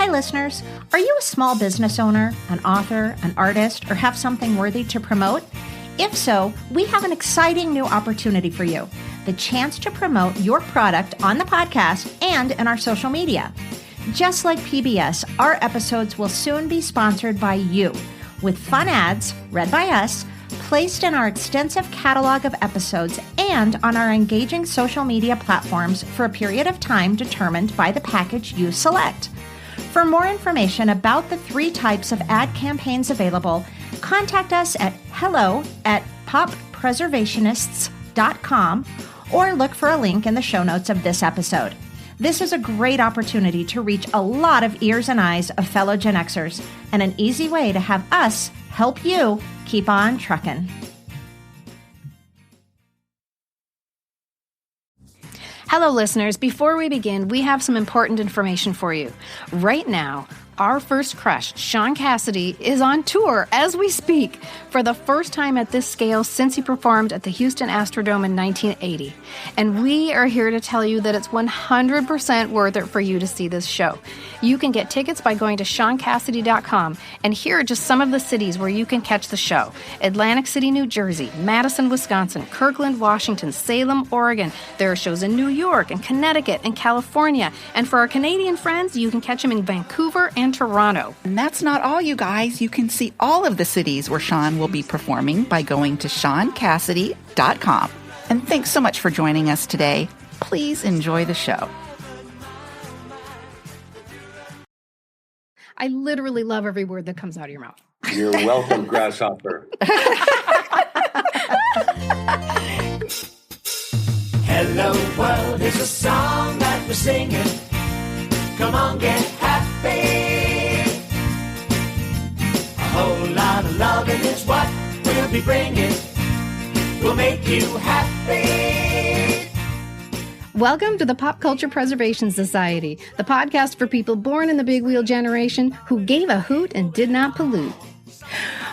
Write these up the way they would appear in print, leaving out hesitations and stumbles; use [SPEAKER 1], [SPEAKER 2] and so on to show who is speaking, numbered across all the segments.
[SPEAKER 1] Hi, listeners. Are you a small business owner, an author, an artist, or have something worthy to promote? If so, we have an exciting new opportunity for you. The chance to promote your product on the podcast and in our social media. Just like PBS, our episodes will soon be sponsored by you, with fun ads, read by us, placed in our extensive catalog of episodes and on our engaging social media platforms for a period of time determined by the package you select. For more information about the 3 types of ad campaigns available, contact us at hello@poppreservationists.com or look for a link in the show notes of this episode. This is a great opportunity to reach a lot of ears and eyes of fellow Gen Xers and an easy way to have us help you keep on truckin'.
[SPEAKER 2] Hello, listeners. Before we begin, we have some important information for you. Right now, our first crush, Shaun Cassidy, is on tour as we speak for the first time at this scale since he performed at the Houston Astrodome in 1980. And we are here to tell you that it's 100% worth it for you to see this show. You can get tickets by going to ShaunCassidy.com, and here are just some of the cities where you can catch the show. Atlantic City, New Jersey, Madison, Wisconsin, Kirkland, Washington, Salem, Oregon. There are shows in New York and Connecticut and California. And for our Canadian friends, you can catch them in Vancouver and Toronto.
[SPEAKER 3] And that's not all, you guys. You can see all of the cities where Shaun will be performing by going to ShaunCassidy.com. And thanks so much for joining us today. Please enjoy the show.
[SPEAKER 2] I literally love every word that comes out of your mouth.
[SPEAKER 4] You're welcome, grasshopper.
[SPEAKER 5] Hello world is a song that we're singing. Come on, get happy. A whole lot of loving is what we'll be bringing. We'll make you happy.
[SPEAKER 2] Welcome to the Pop Culture Preservation Society, the podcast for people born in the big wheel generation who gave a hoot and did not pollute.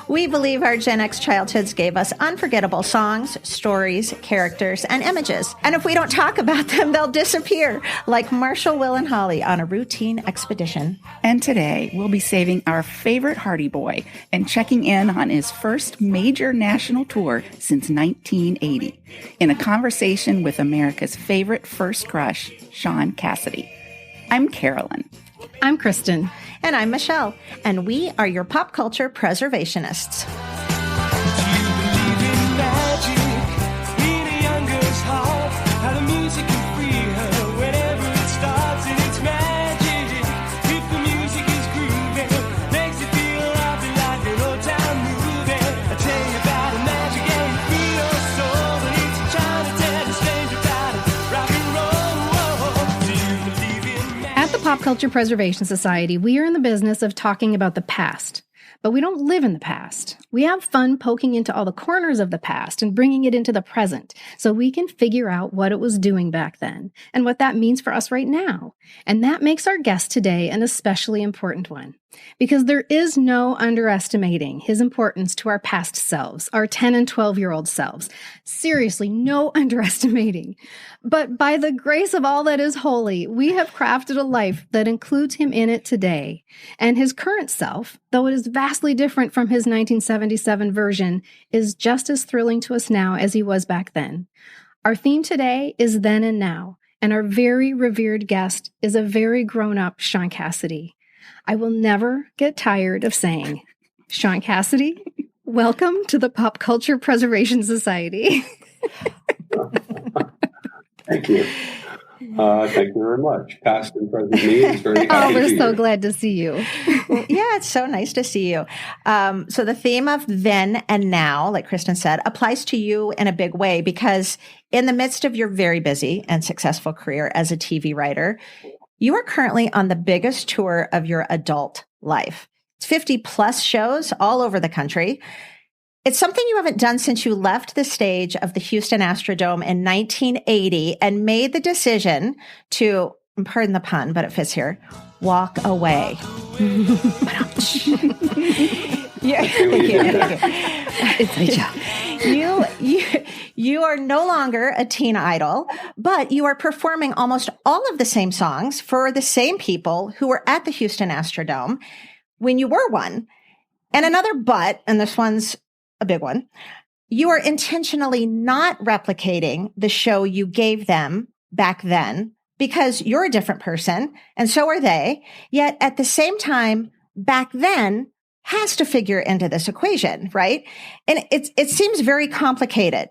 [SPEAKER 1] We believe our Gen X childhoods gave us unforgettable songs, stories, characters, and images. And if we don't talk about them, they'll disappear, like Marshall, Will, and Holly on a routine expedition.
[SPEAKER 3] And today, we'll be saving our favorite Hardy Boy and checking in on his first major national tour since 1980 in a conversation with America's favorite first crush, Shaun Cassidy. I'm Carolyn.
[SPEAKER 2] I'm Kristen.
[SPEAKER 1] And I'm Michelle. And we are your pop culture preservationists.
[SPEAKER 2] Pop Culture Preservation Society, we are in the business of talking about the past, but we don't live in the past. We have fun poking into all the corners of the past and bringing it into the present so we can figure out what it was doing back then and what that means for us right now. And that makes our guest today an especially important one because there is no underestimating his importance to our past selves, our 10 and 12-year-old selves. Seriously, no underestimating. But by the grace of all that is holy, we have crafted a life that includes him in it today. And his current self, though it is vastly different from his 1977 version, is just as thrilling to us now as he was back then. Our theme today is then and now, and our very revered guest is a very grown-up Shaun Cassidy. I will never get tired of saying, Shaun Cassidy, welcome to the Pop Culture Preservation Society.
[SPEAKER 4] Thank you. Thank you very much. Past and present me is very happy.
[SPEAKER 2] Oh, we're so glad to see you.
[SPEAKER 1] Yeah, it's so nice to see you. So the theme of then and now, like Kristen said, applies to you in a big way because in the midst of your very busy and successful career as a TV writer, you are currently on the biggest tour of your adult life. It's 50 plus shows all over the country. It's something you haven't done since you left the stage of the Houston Astrodome in 1980 and made the decision to, pardon the pun, but it fits here, walk away. Yeah.
[SPEAKER 2] It's a joke.
[SPEAKER 1] You are no longer a teen idol, but you are performing almost all of the same songs for the same people who were at the Houston Astrodome when you were one. And another but, and this one's a big one, you are intentionally not replicating the show you gave them back then because you're a different person and so are they. Yet at the same time, back then has to figure into this equation, right? And it seems very complicated.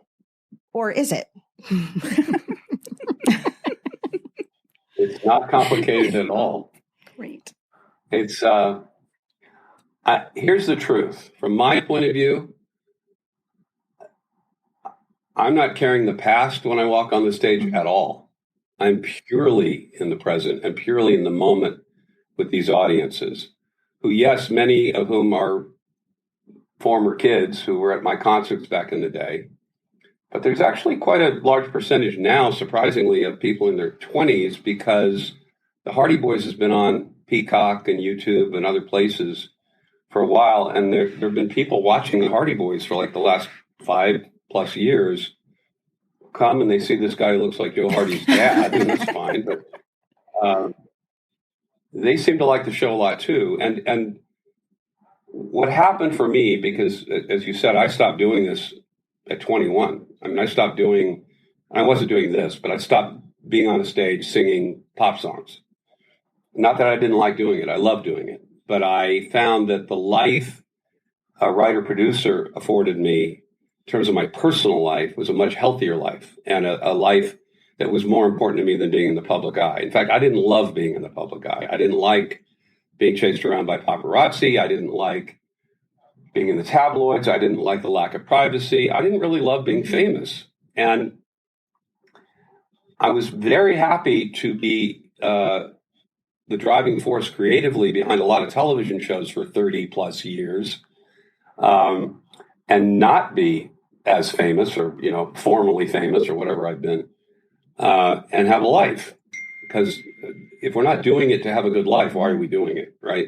[SPEAKER 1] Or is it?
[SPEAKER 4] It's not complicated at all.
[SPEAKER 3] Great.
[SPEAKER 4] It's here's the truth. From my point of view, I'm not carrying the past when I walk on the stage at all. I'm purely in the present and purely in the moment with these audiences, who, yes, many of whom are former kids who were at my concerts back in the day. But there's actually quite a large percentage now, surprisingly, of people in their 20s, because the Hardy Boys has been on Peacock and YouTube and other places for a while. And there have been people watching the Hardy Boys for like the last 5+ years come and they see this guy who looks like Joe Hardy's dad, and that's fine. But they seem to like the show a lot too. And what happened for me, because as you said, I stopped doing this at 21. I mean, I wasn't doing this, but I stopped being on a stage singing pop songs. Not that I didn't like doing it. I loved doing it. But I found that the life a writer-producer afforded me in terms of my personal life was a much healthier life, and a life that was more important to me than being in the public eye. In fact, I didn't love being in the public eye. I didn't like being chased around by paparazzi. I didn't like being in the tabloids. I didn't like the lack of privacy. I didn't really love being famous. And I was very happy to be the driving force creatively behind a lot of television shows for 30+ years, and not be as famous or, formally famous or whatever I've been, and have a life. Because if we're not doing it to have a good life, why are we doing it, right?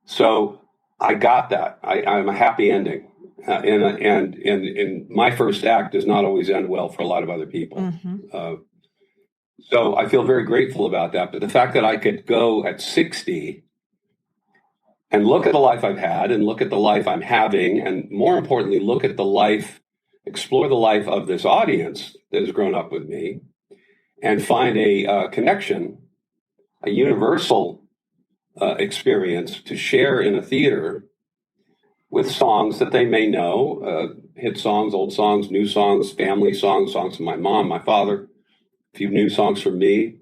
[SPEAKER 4] So I got that. I'm a happy ending. And my first act does not always end well for a lot of other people. Mm-hmm. So I feel very grateful about that. But the fact that I could go at 60 and look at the life I've had and look at the life I'm having, and more importantly, explore the life of this audience that has grown up with me, and find a connection, a universal experience to share in a theater with songs that they may know, hit songs, old songs, new songs, family songs, songs from my mom, my father, a few new songs from me.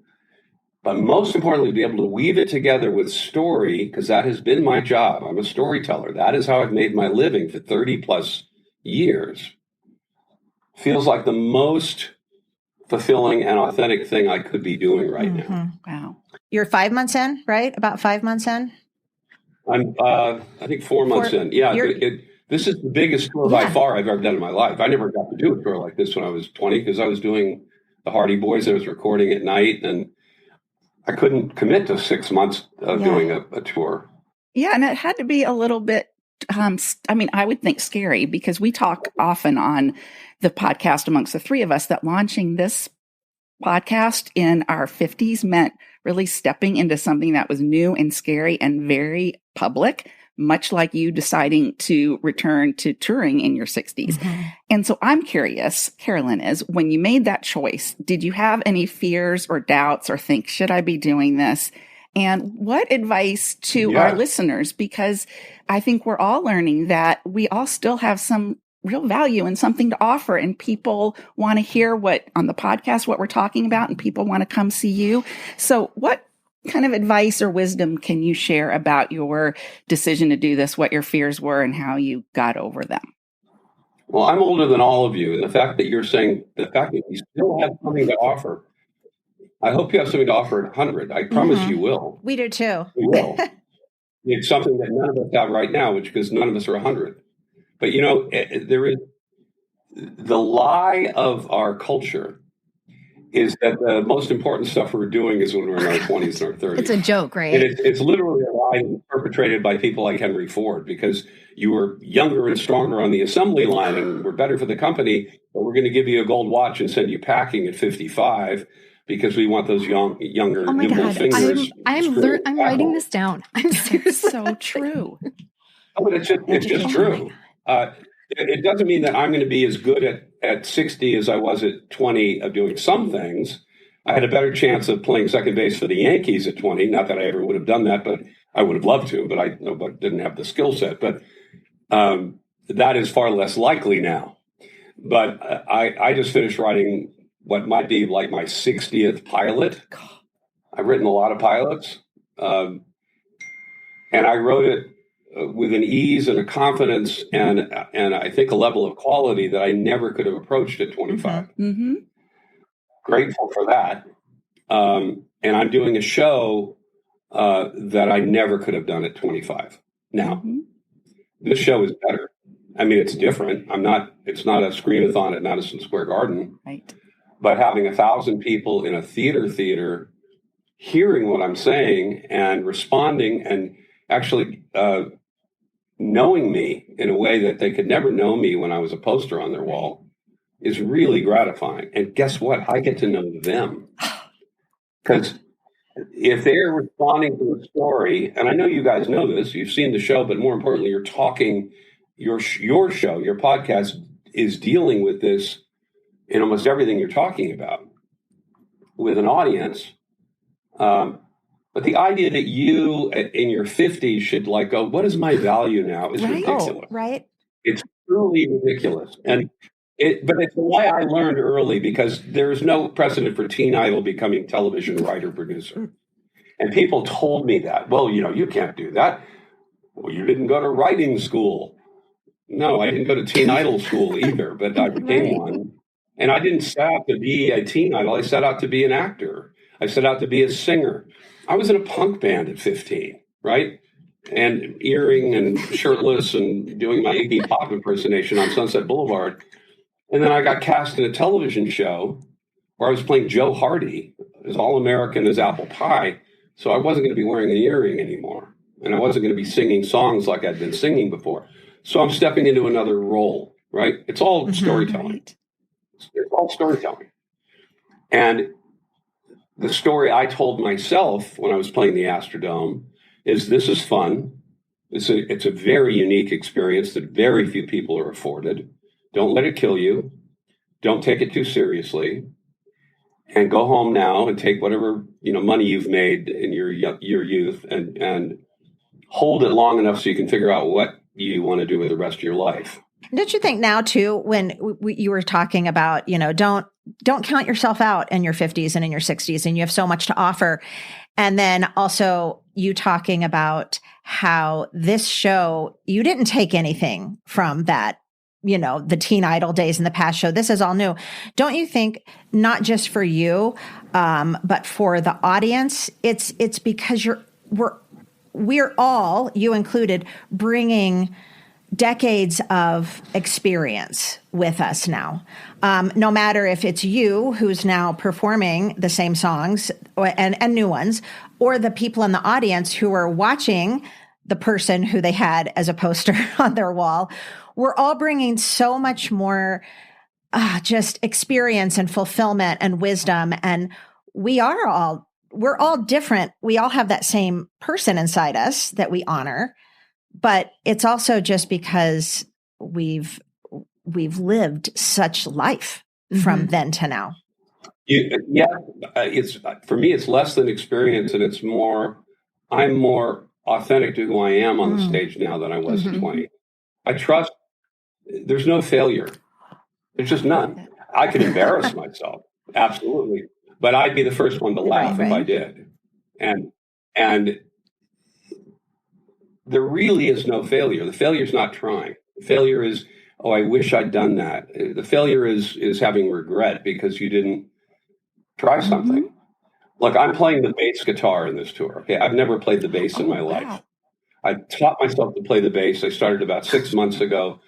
[SPEAKER 4] But most importantly, be able to weave it together with story, because that has been my job. I'm a storyteller. That is how I've made my living for 30+ years. Feels like the most fulfilling and authentic thing I could be doing right now.
[SPEAKER 3] Wow.
[SPEAKER 1] You're 5 months in, right? About 5 months in?
[SPEAKER 4] I'm, I think 4 months in. Yeah, this is the biggest tour by far I've ever done in my life. I never got to do a tour like this when I was 20, because I was doing the Hardy Boys. I was recording at night, and I couldn't commit to 6 months of doing a tour.
[SPEAKER 3] Yeah, and it had to be a little bit, I would think scary, because we talk often on the podcast amongst the three of us that launching this podcast in our 50s meant really stepping into something that was new and scary and very public, much like you deciding to return to touring in your 60s. Mm-hmm. And so I'm curious, Carolyn, when you made that choice, did you have any fears or doubts or think, should I be doing this? And what advice to our listeners? Because I think we're all learning that we all still have some real value and something to offer, and people want to hear what on the podcast, what we're talking about, and people want to come see you. So what kind of advice or wisdom can you share about your decision to do this, what your fears were and how you got over them?
[SPEAKER 4] Well, I'm older than all of you. And the fact that you still have something to offer, I hope you have something to offer at 100. I promise you will.
[SPEAKER 1] We do too.
[SPEAKER 4] We will. It's something that none of us have right now, because none of us are 100. But, there is the lie of our culture is that the most important stuff we're doing is when we're in our 20s and our 30s.
[SPEAKER 2] It's a joke, right?
[SPEAKER 4] And it's literally a lie perpetrated by people like Henry Ford, because you were younger and stronger on the assembly line and were better for the company, but we're going to give you a gold watch and send you packing at 55 because we want those younger,
[SPEAKER 2] Oh my
[SPEAKER 4] nimble
[SPEAKER 2] God,
[SPEAKER 4] fingers.
[SPEAKER 2] I'm writing this down. I'm seriously
[SPEAKER 3] so true.
[SPEAKER 4] Oh, but it's just true. It doesn't mean that I'm going to be as good at 60 as I was at 20 of doing some things. I had a better chance of playing second base for the Yankees at 20. Not that I ever would have done that, but I would have loved to, but I didn't have the skill set. But that is far less likely now. But I just finished writing what might be like my 60th pilot. I've written a lot of pilots. And I wrote it with an ease and a confidence and I think a level of quality that I never could have approached at 25.
[SPEAKER 3] Mm-hmm.
[SPEAKER 4] Grateful for that. And I'm doing a show that I never could have done at 25. Now, this show is better. I mean, it's different. It's not a screamathon at Madison Square Garden.
[SPEAKER 3] Right.
[SPEAKER 4] But having 1,000 people in a theater hearing what I'm saying and responding and actually knowing me in a way that they could never know me when I was a poster on their wall is really gratifying. And guess what? I get to know them. Because if they're responding to a story, and I know you guys know this, you've seen the show, but more importantly, you're talking, your show, your podcast is dealing with this in almost everything you're talking about with an audience. But the idea that you in your 50s should go, what is my value now, is ridiculous.
[SPEAKER 1] Oh, right.
[SPEAKER 4] It's truly ridiculous. But it's why I learned early, because there is no precedent for teen idol becoming television writer producer. And people told me that, well, you can't do that. Well, you didn't go to writing school. No, I didn't go to teen idol school either, but I became one. And I didn't set out to be a teen idol. I set out to be an actor. I set out to be a singer. I was in a punk band at 15, right? And earring and shirtless and doing my Iggy Pop impersonation on Sunset Boulevard. And then I got cast in a television show where I was playing Joe Hardy, as all-American as apple pie. So I wasn't going to be wearing an earring anymore. And I wasn't going to be singing songs like I'd been singing before. So I'm stepping into another role, right? It's all storytelling.
[SPEAKER 3] Right.
[SPEAKER 4] It's all storytelling. And the story I told myself when I was playing the Astrodome is, this is fun. It's a very unique experience that very few people are afforded. Don't let it kill you. Don't take it too seriously. And go home now and take whatever money you've made in your youth and hold it long enough so you can figure out what you want to do with the rest of your life.
[SPEAKER 1] Don't you think now too, when you were talking about, don't count yourself out in your 50s and in your 60s, and you have so much to offer. And then also you talking about how this show, you didn't take anything from that, the teen idol days in the past show. This is all new. Don't you think, not just for you, but for the audience, it's because we're all, you included, bringing decades of experience with us now. No matter if it's you who's now performing the same songs and new ones, or the people in the audience who are watching the person who they had as a poster on their wall, we're all bringing so much more just experience and fulfillment and wisdom. And we're all different. We all have that same person inside us that we honor. But it's also just because we've lived such life from then to now.
[SPEAKER 4] It's for me, it's less than experience, and it's more. I'm more authentic to who I am on the stage now than I was at 20. I trust. There's no failure. There's just none. I could embarrass myself, absolutely, but I'd be the first one to laugh if I did, and. There really is no failure. The failure is not trying. The failure is, I wish I'd done that. The failure is having regret because you didn't try something. Look, I'm playing the bass guitar in this tour. Okay, I've never played the bass in my life. I taught myself to play the bass. I started about 6 months ago.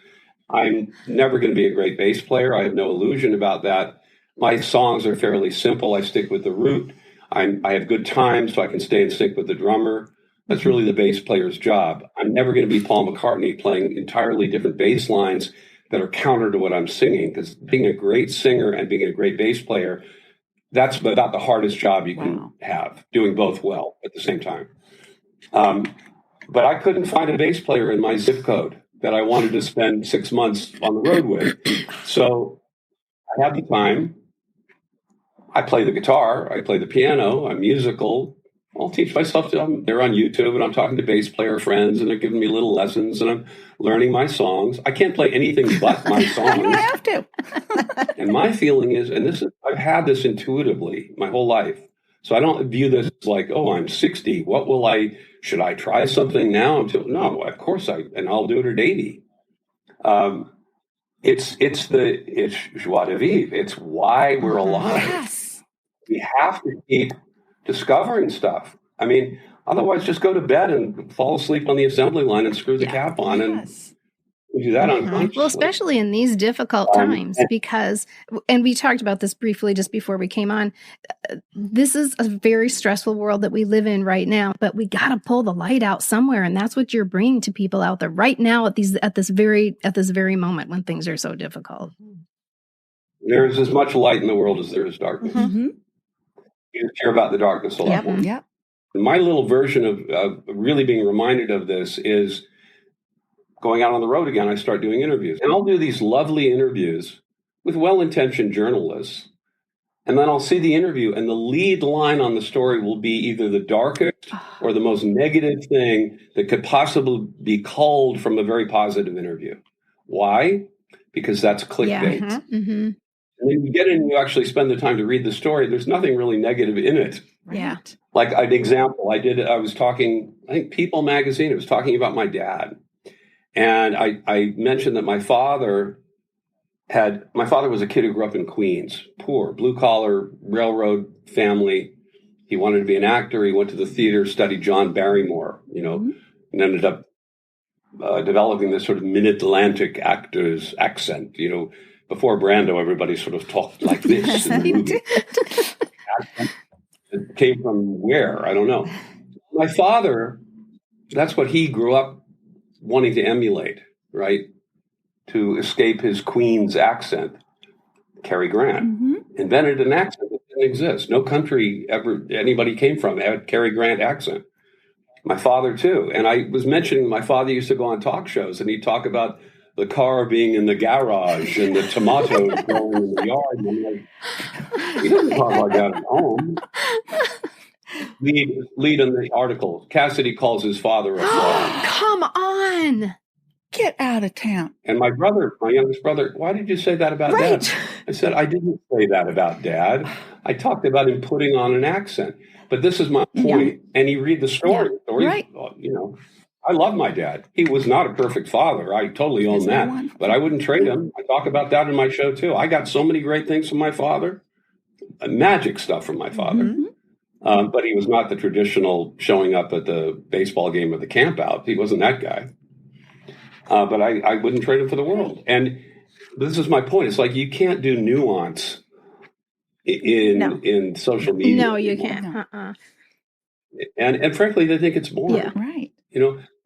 [SPEAKER 4] I'm never going to be a great bass player. I have no illusion about that. My songs are fairly simple. I stick with the root. I have good time, so I can stay in sync with the drummer. That's really the bass player's job. I'm never going to be Paul McCartney playing entirely different bass lines that are counter to what I'm singing, because being a great singer and being a great bass player, that's about the hardest job you can have, doing both well at the same time. But I couldn't find a bass player in my zip code that I wanted to spend 6 months on the road with. So I have the time. I play the guitar. I play the piano. I'm musical. I'll teach myself. They're on YouTube, and I'm talking to bass player friends, and they're giving me little lessons, and I'm learning my songs. I can't play anything but my songs.
[SPEAKER 3] You have to.
[SPEAKER 4] And my feeling is, I've had this intuitively my whole life. So I don't view this like, oh, I'm 60. Should I try something now? No, of course I'll do it at 80. It's joie de vivre. It's why we're alive.
[SPEAKER 3] Yes.
[SPEAKER 4] We have to keep discovering stuff. I mean, otherwise just go to bed and fall asleep on the assembly line and screw the cap on and do that unconsciously.
[SPEAKER 2] Well, especially in these difficult times, because, and we talked about this briefly just before we came on, this is a very stressful world that we live in right now, but we got to pull the light out somewhere. And that's what you're bringing to people out there right now at this very moment when things are so difficult.
[SPEAKER 4] There's as much light in the world as there is darkness.
[SPEAKER 3] Mm-hmm.
[SPEAKER 4] You care about the darkness a lot more.
[SPEAKER 3] Yep.
[SPEAKER 4] My little version of really being reminded of this is going out on the road again. I start doing interviews, and I'll do these lovely interviews with well-intentioned journalists. And then I'll see the interview, and the lead line on the story will be either the darkest or the most negative thing that could possibly be culled from a very positive interview. Why? Because that's clickbait.
[SPEAKER 2] Yeah. Mm-hmm.
[SPEAKER 4] And when you get in and you actually spend the time to read the story, there's nothing really negative in it.
[SPEAKER 2] Yeah.
[SPEAKER 4] Like an example, I was talking, I think People magazine, I was talking about my dad. And I mentioned that my father was a kid who grew up in Queens, poor, blue collar, railroad family. He wanted to be an actor. He went to the theater, studied John Barrymore, and ended up developing this sort of mid-Atlantic actor's accent, Before Brando, everybody sort of talked like this in the movie. It came from where? I don't know. My father, that's what he grew up wanting to emulate, right? To escape his Queen's accent. Cary Grant invented an accent that didn't exist. No country anybody came from had Cary Grant accent. My father, too. And I was mentioning my father used to go on talk shows, and he'd talk about the car being in the garage and the tomatoes growing in the yard. And I'm like, he doesn't talk like that at home. Lead in the article. Cassidy calls his father a fraud.
[SPEAKER 2] Come on.
[SPEAKER 3] Get out of town.
[SPEAKER 4] And my youngest brother, why did you say that about Dad? I said, I didn't say that about Dad. I talked about him putting on an accent. But this is my point. Yeah. And you read the story.
[SPEAKER 2] Right.
[SPEAKER 4] I love my dad. He was not a perfect father. I totally own that. But I wouldn't trade him. I talk about that in my show, too. I got so many great things from my father. Magic stuff from my father. Mm-hmm. But he was not the traditional showing up at the baseball game or the camp out. He wasn't that guy. But I wouldn't trade him for the world. And this is my point. It's like you can't do nuance in social media.
[SPEAKER 2] No, you can't.
[SPEAKER 4] And frankly, they think it's boring.
[SPEAKER 2] Yeah.
[SPEAKER 3] Right.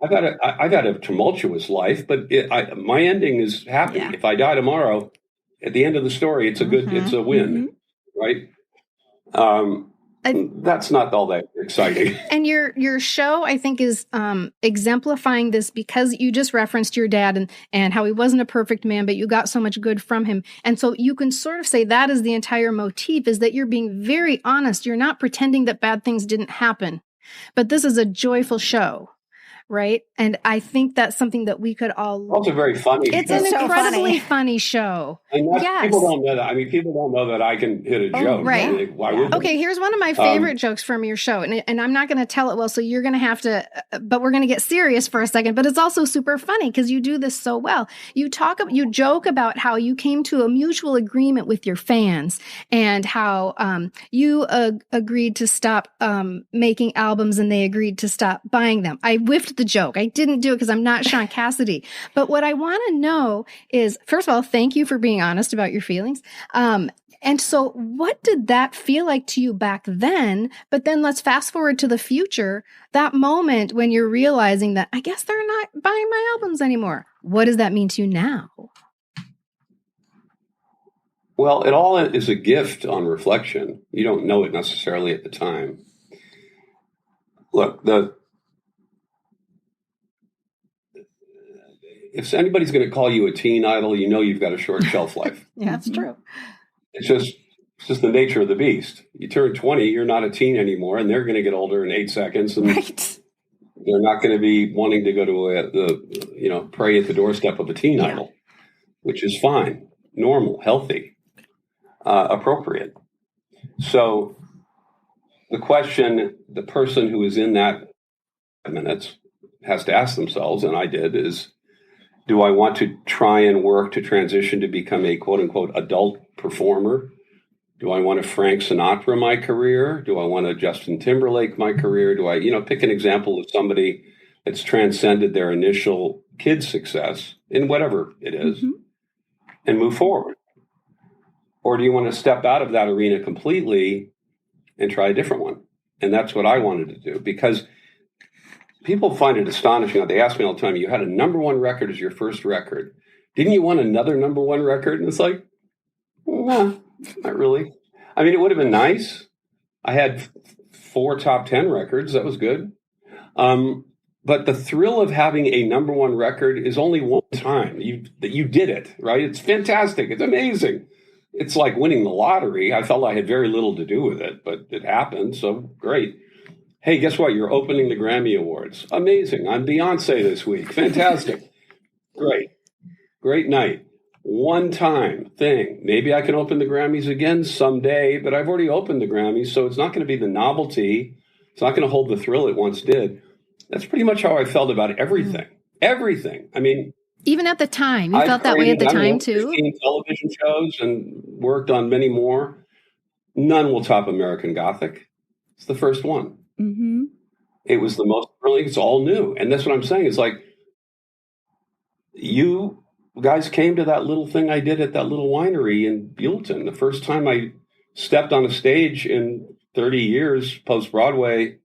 [SPEAKER 4] I've had a tumultuous life, but my ending is happy. Yeah. If I die tomorrow, at the end of the story, it's it's a win, right? That's not all that exciting.
[SPEAKER 2] And your show, I think, is exemplifying this because you just referenced your dad and how he wasn't a perfect man, but you got so much good from him. And so you can sort of say that is the entire motif, is that you're being very honest. You're not pretending that bad things didn't happen, but this is a joyful show. Right. And I think that's something that we could all.
[SPEAKER 4] Also very funny.
[SPEAKER 2] It's an incredibly funny show.
[SPEAKER 4] And people don't know that. I mean, people don't know that I can hit a joke.
[SPEAKER 2] Right.
[SPEAKER 4] Why would they?
[SPEAKER 2] Okay. Here's one of my favorite jokes from your show. And I'm not going to tell it well, so you're going to have to, but we're going to get serious for a second. But it's also super funny because you do this so well. You joke about how you came to a mutual agreement with your fans and how you agreed to stop making albums and they agreed to stop buying them. I whiffed the joke. I didn't do it because I'm not Shaun Cassidy. But what I want to know is, first of all, thank you for being honest about your feelings. And so what did that feel like to you back then? But then let's fast forward to the future, that moment when you're realizing that I guess they're not buying my albums anymore. What does that mean to you now?
[SPEAKER 4] Well, it all is a gift on reflection. You don't know it necessarily at the time. Look, if anybody's going to call you a teen idol, you know you've got a short shelf life.
[SPEAKER 1] Yeah, that's true.
[SPEAKER 4] It's just the nature of the beast. You turn 20, you're not a teen anymore, and they're going to get older in 8 seconds, and they're not going to be wanting to go to pray at the doorstep of a teen idol, which is fine, normal, healthy, appropriate. So the question the person who is in that minutes has to ask themselves, and I did, is, do I want to try and work to transition to become a quote unquote adult performer? Do I want a Frank Sinatra my career? Do I want a Justin Timberlake my career? Do I, pick an example of somebody that's transcended their initial kid success in whatever it is and move forward? Or do you want to step out of that arena completely and try a different one? And that's what I wanted to do, because people find it astonishing. They ask me all the time, you had a number one record as your first record. Didn't you want another number one record? And it's like, well, not really. I mean, it would have been nice. I had 4 top 10 records. That was good. But the thrill of having a number one record is only one time that you did it, right? It's fantastic. It's amazing. It's like winning the lottery. I felt I had very little to do with it, but it happened. So great. Hey, guess what? You're opening the Grammy Awards. Amazing. I'm Beyonce this week. Fantastic. Great. Great night. One time thing. Maybe I can open the Grammys again someday, but I've already opened the Grammys, so it's not going to be the novelty. It's not going to hold the thrill it once did. That's pretty much how I felt about everything. Everything. I mean,
[SPEAKER 2] even at the time, you felt that way at the time too?
[SPEAKER 4] 15 television shows and worked on many more. None will top American Gothic. It's the first one.
[SPEAKER 3] Mm-hmm.
[SPEAKER 4] It was the most brilliant. It's all new. And that's what I'm saying. It's like, you guys came to that little thing I did at that little winery in Buellton. The first time I stepped on a stage in 30 years post-Broadway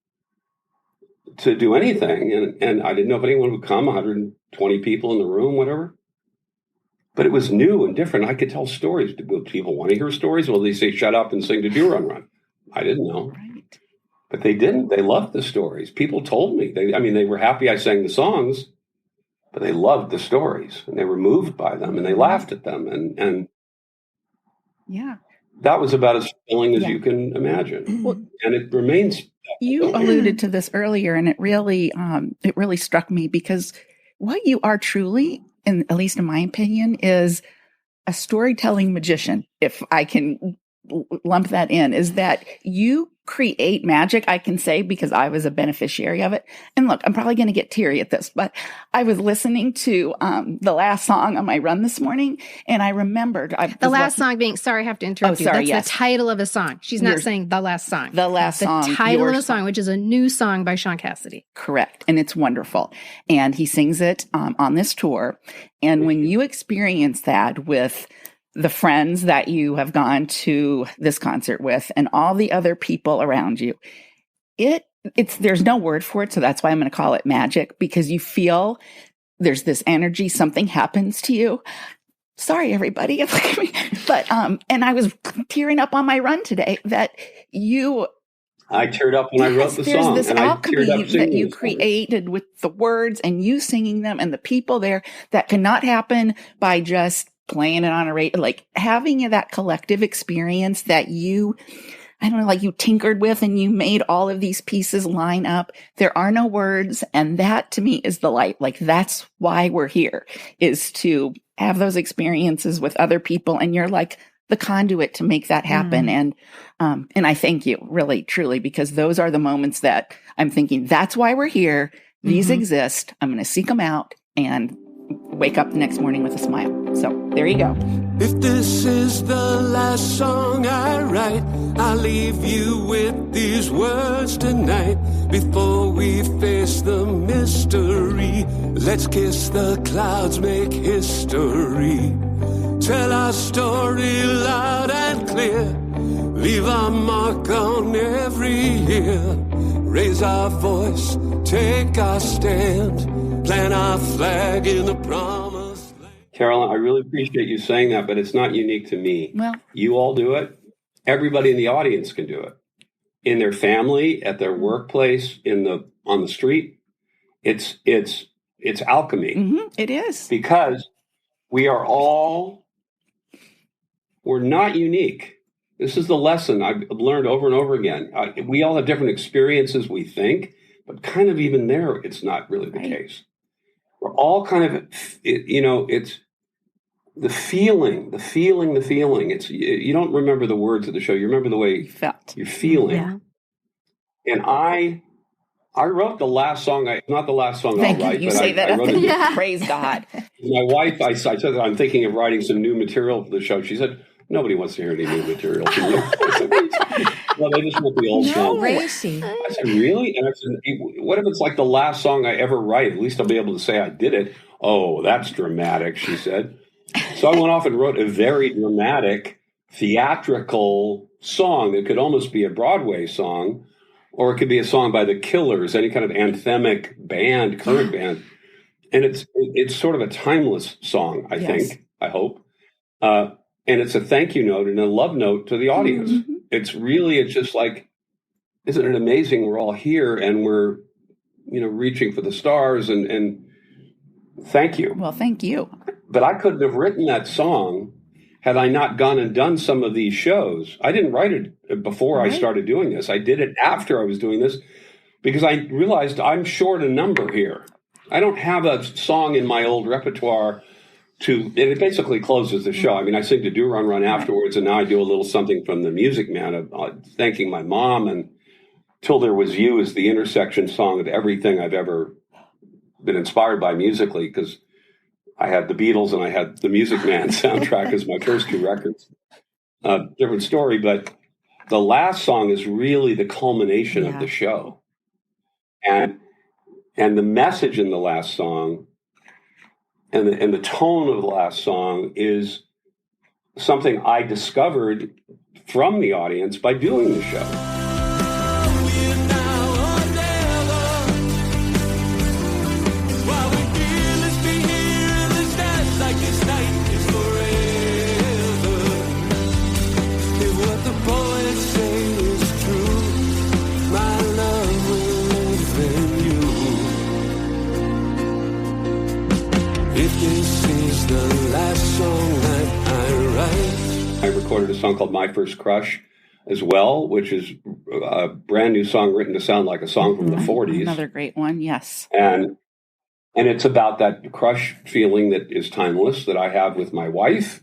[SPEAKER 4] to do anything. And I didn't know if anyone would come, 120 people in the room, whatever. But it was new and different. I could tell stories. Will people want to hear stories? Will they say, shut up and sing to Do Run Run? I didn't know.
[SPEAKER 3] Right.
[SPEAKER 4] But they didn't. They loved the stories. People told me. They were happy I sang the songs, but they loved the stories, and they were moved by them, and they laughed at them. And
[SPEAKER 3] yeah,
[SPEAKER 4] that was about as fulfilling as you can imagine. Well, and it remains.
[SPEAKER 3] You alluded to this earlier, and it really struck me, because what you are truly, at least in my opinion, is a storytelling magician. If I can lump that in, is that you create magic, I can say, because I was a beneficiary of it. And look, I'm probably going to get teary at this, but I was listening to the last song on my run this morning, and I remembered the last song being, sorry, I have to interrupt you. That's the title of a song. She's not saying the last song. The last song. The title of a song, which is a new song by Shaun Cassidy. Correct. And it's wonderful. And he sings it on this tour. And when you experience that with the friends that you have gone to this concert with and all the other people around you, there's no word for it. So that's why I'm going to call it magic, because you feel there's this energy, something happens to you. Sorry, everybody. But, and I was tearing up on my run today I teared up when I wrote the song. There's this alchemy that you created with the words and you singing them and the people there that cannot happen by just playing it on a radio, like having that collective experience that you tinkered with and you made all of these pieces line up. There are no words. And that to me is the light. Like, that's why we're here, is to have those experiences with other people. And you're like the conduit to make that happen. And I thank you, really, truly, because those are the moments that I'm thinking, that's why we're here. These exist. I'm going to seek them out and wake up the next morning with a smile. So There you go.
[SPEAKER 5] If this is the last song I write, I'll leave you with these words tonight. Before we face the mystery, let's kiss the clouds, make history. Tell our story loud and clear. Leave our mark on every year. Raise our voice, take our stand. Plant our flag in the promised land.
[SPEAKER 4] Carolyn, I really appreciate you saying that, but it's not unique to me.
[SPEAKER 3] Well,
[SPEAKER 4] you all do it. Everybody in the audience can do it. In their family, at their workplace, on the street. It's alchemy.
[SPEAKER 3] mm-hmm, it is.
[SPEAKER 4] Because we're not unique. This is the lesson I've learned over and over again. We all have different experiences, we think, but kind of even there, it's not really the case. We're all kind of, it's the feeling. It's, you don't remember the words of the show. You remember the way you're feeling.
[SPEAKER 1] Yeah.
[SPEAKER 4] And I wrote the last song. Not the last song I'll write.
[SPEAKER 3] You say that.
[SPEAKER 4] I wrote it.
[SPEAKER 3] Praise God.
[SPEAKER 4] My wife, I said that I'm thinking of writing some new material for the show. She said, nobody wants to hear any new material from you. Well, they just want the old song.
[SPEAKER 1] Racy.
[SPEAKER 4] I said, really? And I said, what if it's like the last song I ever write? At least I'll be able to say I did it. Oh, that's dramatic, she said. So I went off and wrote a very dramatic, theatrical song that could almost be a Broadway song, or it could be a song by the Killers, any kind of anthemic band, current band. And it's sort of a timeless song, I think, I hope. And it's a thank you note and a love note to the audience. Mm-hmm. It's just like, isn't it amazing? We're all here and we're, reaching for the stars and thank you.
[SPEAKER 3] Well, thank you.
[SPEAKER 4] But I couldn't have written that song had I not gone and done some of these shows. I didn't write it before I started doing this. I did it after I was doing this because I realized I'm short a number here. I don't have a song in my old repertoire and it basically closes the show. I mean, I sing to Do Run Run afterwards, and now I do a little something from The Music Man of thanking my mom, and Till There Was You is the intersection song of everything I've ever been inspired by musically, because I had the Beatles and I had the Music Man soundtrack as my first two records. Different story, but the last song is really the culmination of the show. And the message in the last song and the tone of the last song is something I discovered from the audience by doing the show. I recorded a song called My First Crush as well, which is a brand new song written to sound like a song from the 40s.
[SPEAKER 3] Another great one, yes.
[SPEAKER 4] And it's about that crush feeling that is timeless that I have with my wife.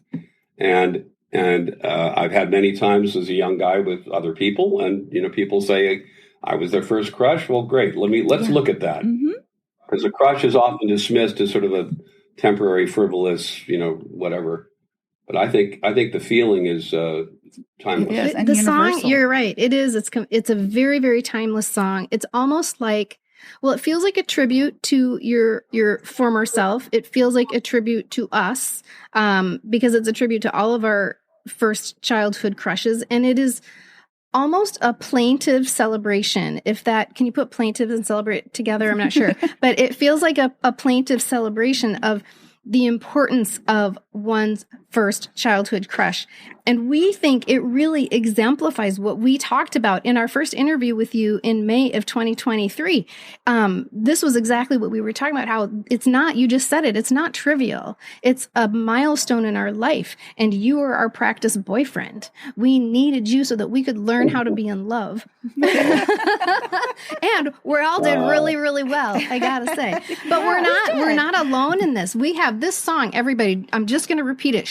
[SPEAKER 4] And I've had many times as a young guy with other people. And, people say, I was their first crush. Well, great. Let's look at that. Because a crush is often dismissed as sort of a temporary, frivolous, whatever. But I think the feeling is timeless.
[SPEAKER 2] The song, you're right. It is. It's a very, very timeless song. It's almost like, it feels like a tribute to your former self. It feels like a tribute to us because it's a tribute to all of our first childhood crushes. And it is almost a plaintive celebration. Can you put plaintive and celebrate together? I'm not sure. But it feels like a plaintive celebration of the importance of one's first childhood crush. And we think it really exemplifies what we talked about in our first interview with you in May of 2023. This was exactly what we were talking about, how it's not, you just said it, it's not trivial. It's a milestone in our life. And you are our practice boyfriend. We needed you so that we could learn how to be in love. And we all did really, really well, I gotta say. But we're not alone in this. We have this song, everybody, I'm just going to repeat it.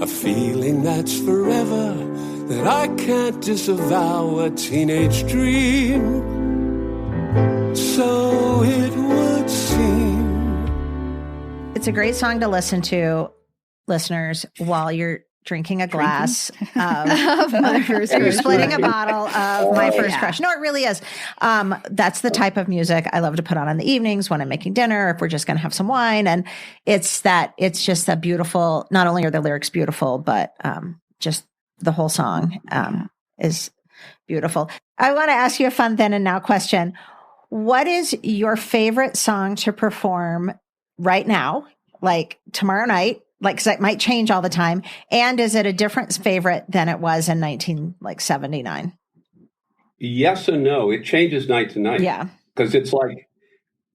[SPEAKER 5] a feeling that's forever, that I can't disavow, a teenage dream. So it would seem.
[SPEAKER 1] It's a great song to listen to, listeners, while you're drinking a glass of
[SPEAKER 2] My First
[SPEAKER 1] you're
[SPEAKER 2] Crush.
[SPEAKER 1] splitting a bottle of My First
[SPEAKER 3] yeah.
[SPEAKER 1] Crush. No, it really is. That's the type of music I love to put on in the evenings when I'm making dinner, if we're just going to have some wine. And it's just that beautiful, not only are the lyrics beautiful, but just the whole song is beautiful. I want to ask you a fun then and now question. What is your favorite song to perform right now, like tomorrow night? Like, cause it might change all the time. And is it a different favorite than it was in 1979?
[SPEAKER 4] Yes and no. It changes night to night.
[SPEAKER 1] Yeah.
[SPEAKER 4] Because it's like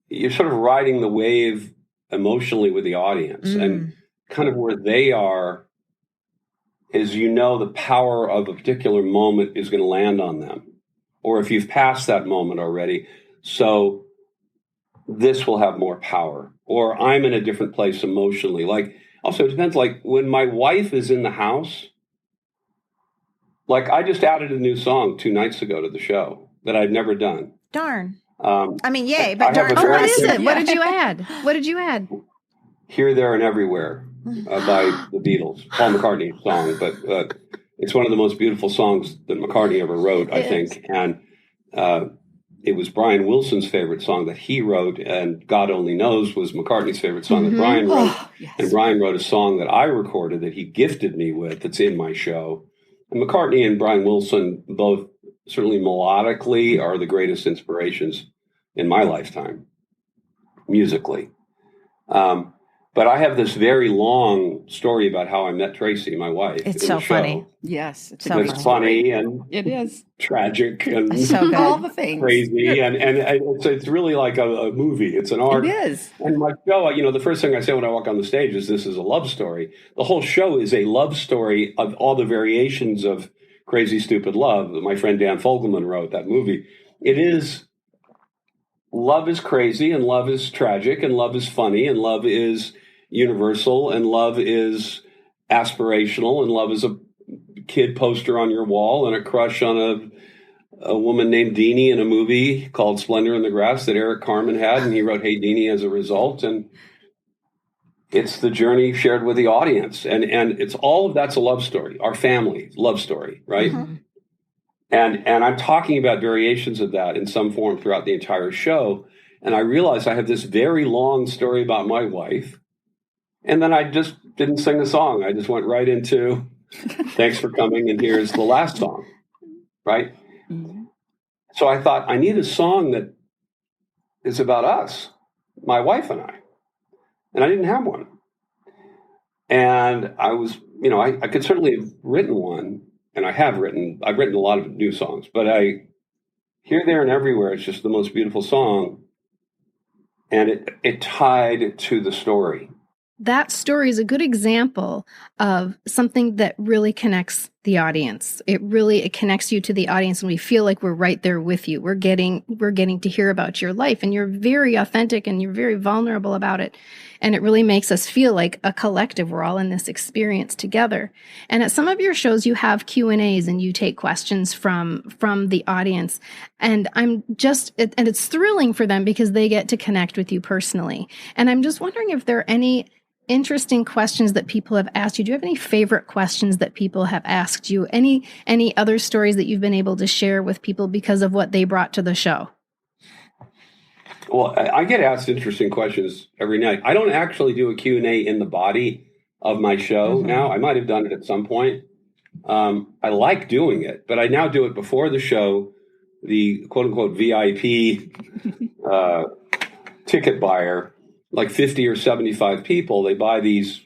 [SPEAKER 4] you're sort of riding the wave emotionally with the audience. And kind of where they are is, the power of a particular moment is going to land on them. Or if you've passed that moment already. So this will have more power. Or I'm in a different place emotionally. Like, also, it depends. Like when my wife is in the house, like I just added a new song 2 nights ago to the show that I'd never done.
[SPEAKER 1] Darn.
[SPEAKER 4] I
[SPEAKER 1] mean, yay, but darn.
[SPEAKER 2] Oh, what is it? What did you add? What did you add?
[SPEAKER 4] Here, There, and Everywhere by the Beatles. Paul McCartney song, but it's one of the most beautiful songs that McCartney ever wrote, I think. And it was Brian Wilson's favorite song that he wrote, and God Only Knows was McCartney's favorite song that Brian wrote.
[SPEAKER 3] Yes.
[SPEAKER 4] And Brian wrote a song that I recorded that he gifted me with that's in my show. And McCartney and Brian Wilson both certainly melodically are the greatest inspirations in my lifetime, musically. But I have this very long story about how I met Tracy, my wife.
[SPEAKER 1] It's so funny.
[SPEAKER 3] Yes.
[SPEAKER 4] It's funny and
[SPEAKER 3] It is.
[SPEAKER 4] tragic and
[SPEAKER 1] So good.
[SPEAKER 3] All the things.
[SPEAKER 4] crazy. And it's really like a movie. It's an art.
[SPEAKER 3] It is.
[SPEAKER 4] And my show, the first thing I say when I walk on the stage is this is a love story. The whole show is a love story of all the variations of Crazy Stupid Love that my friend Dan Fogelman wrote, that movie. It is, love is crazy and love is tragic and love is funny and love is universal and love is aspirational and love is a kid poster on your wall and a crush on a woman named Deanie in a movie called Splendor in the Grass that Eric Carmen had, and he wrote Hey Deanie as a result. And it's the journey shared with the audience. And it's all of that's a love story, our family love story, right? Mm-hmm. And I'm talking about variations of that in some form throughout the entire show. And I realized I have this very long story about my wife. And then I just didn't sing a song. I just went right into thanks for coming, and here's the last song, right? Mm-hmm. So I thought, I need a song that is about us, my wife and I. And I didn't have one. And I was, I could certainly have written one, and I've written a lot of new songs, but Here, There, and Everywhere is just the most beautiful song. And it tied to the story.
[SPEAKER 2] That story is a good example of something that really connects the audience. It connects you to the audience, and we feel like we're right there with you. We're getting to hear about your life, and you're very authentic and you're very vulnerable about it. And it really makes us feel like a collective. We're all in this experience together. And at some of your shows, you have Q&As and you take questions from the audience. And it's thrilling for them because they get to connect with you personally. And I'm just wondering if there are any interesting questions that people have asked you. Do you have any favorite questions that people have asked you? Any other stories that you've been able to share with people because of what they brought to the show?
[SPEAKER 4] Well, I get asked interesting questions every night. I don't actually do a Q&A in the body of my show now. I might have done it at some point. I like doing it, but I now do it before the show. The quote-unquote VIP ticket buyer, like 50 or 75 people, they buy these,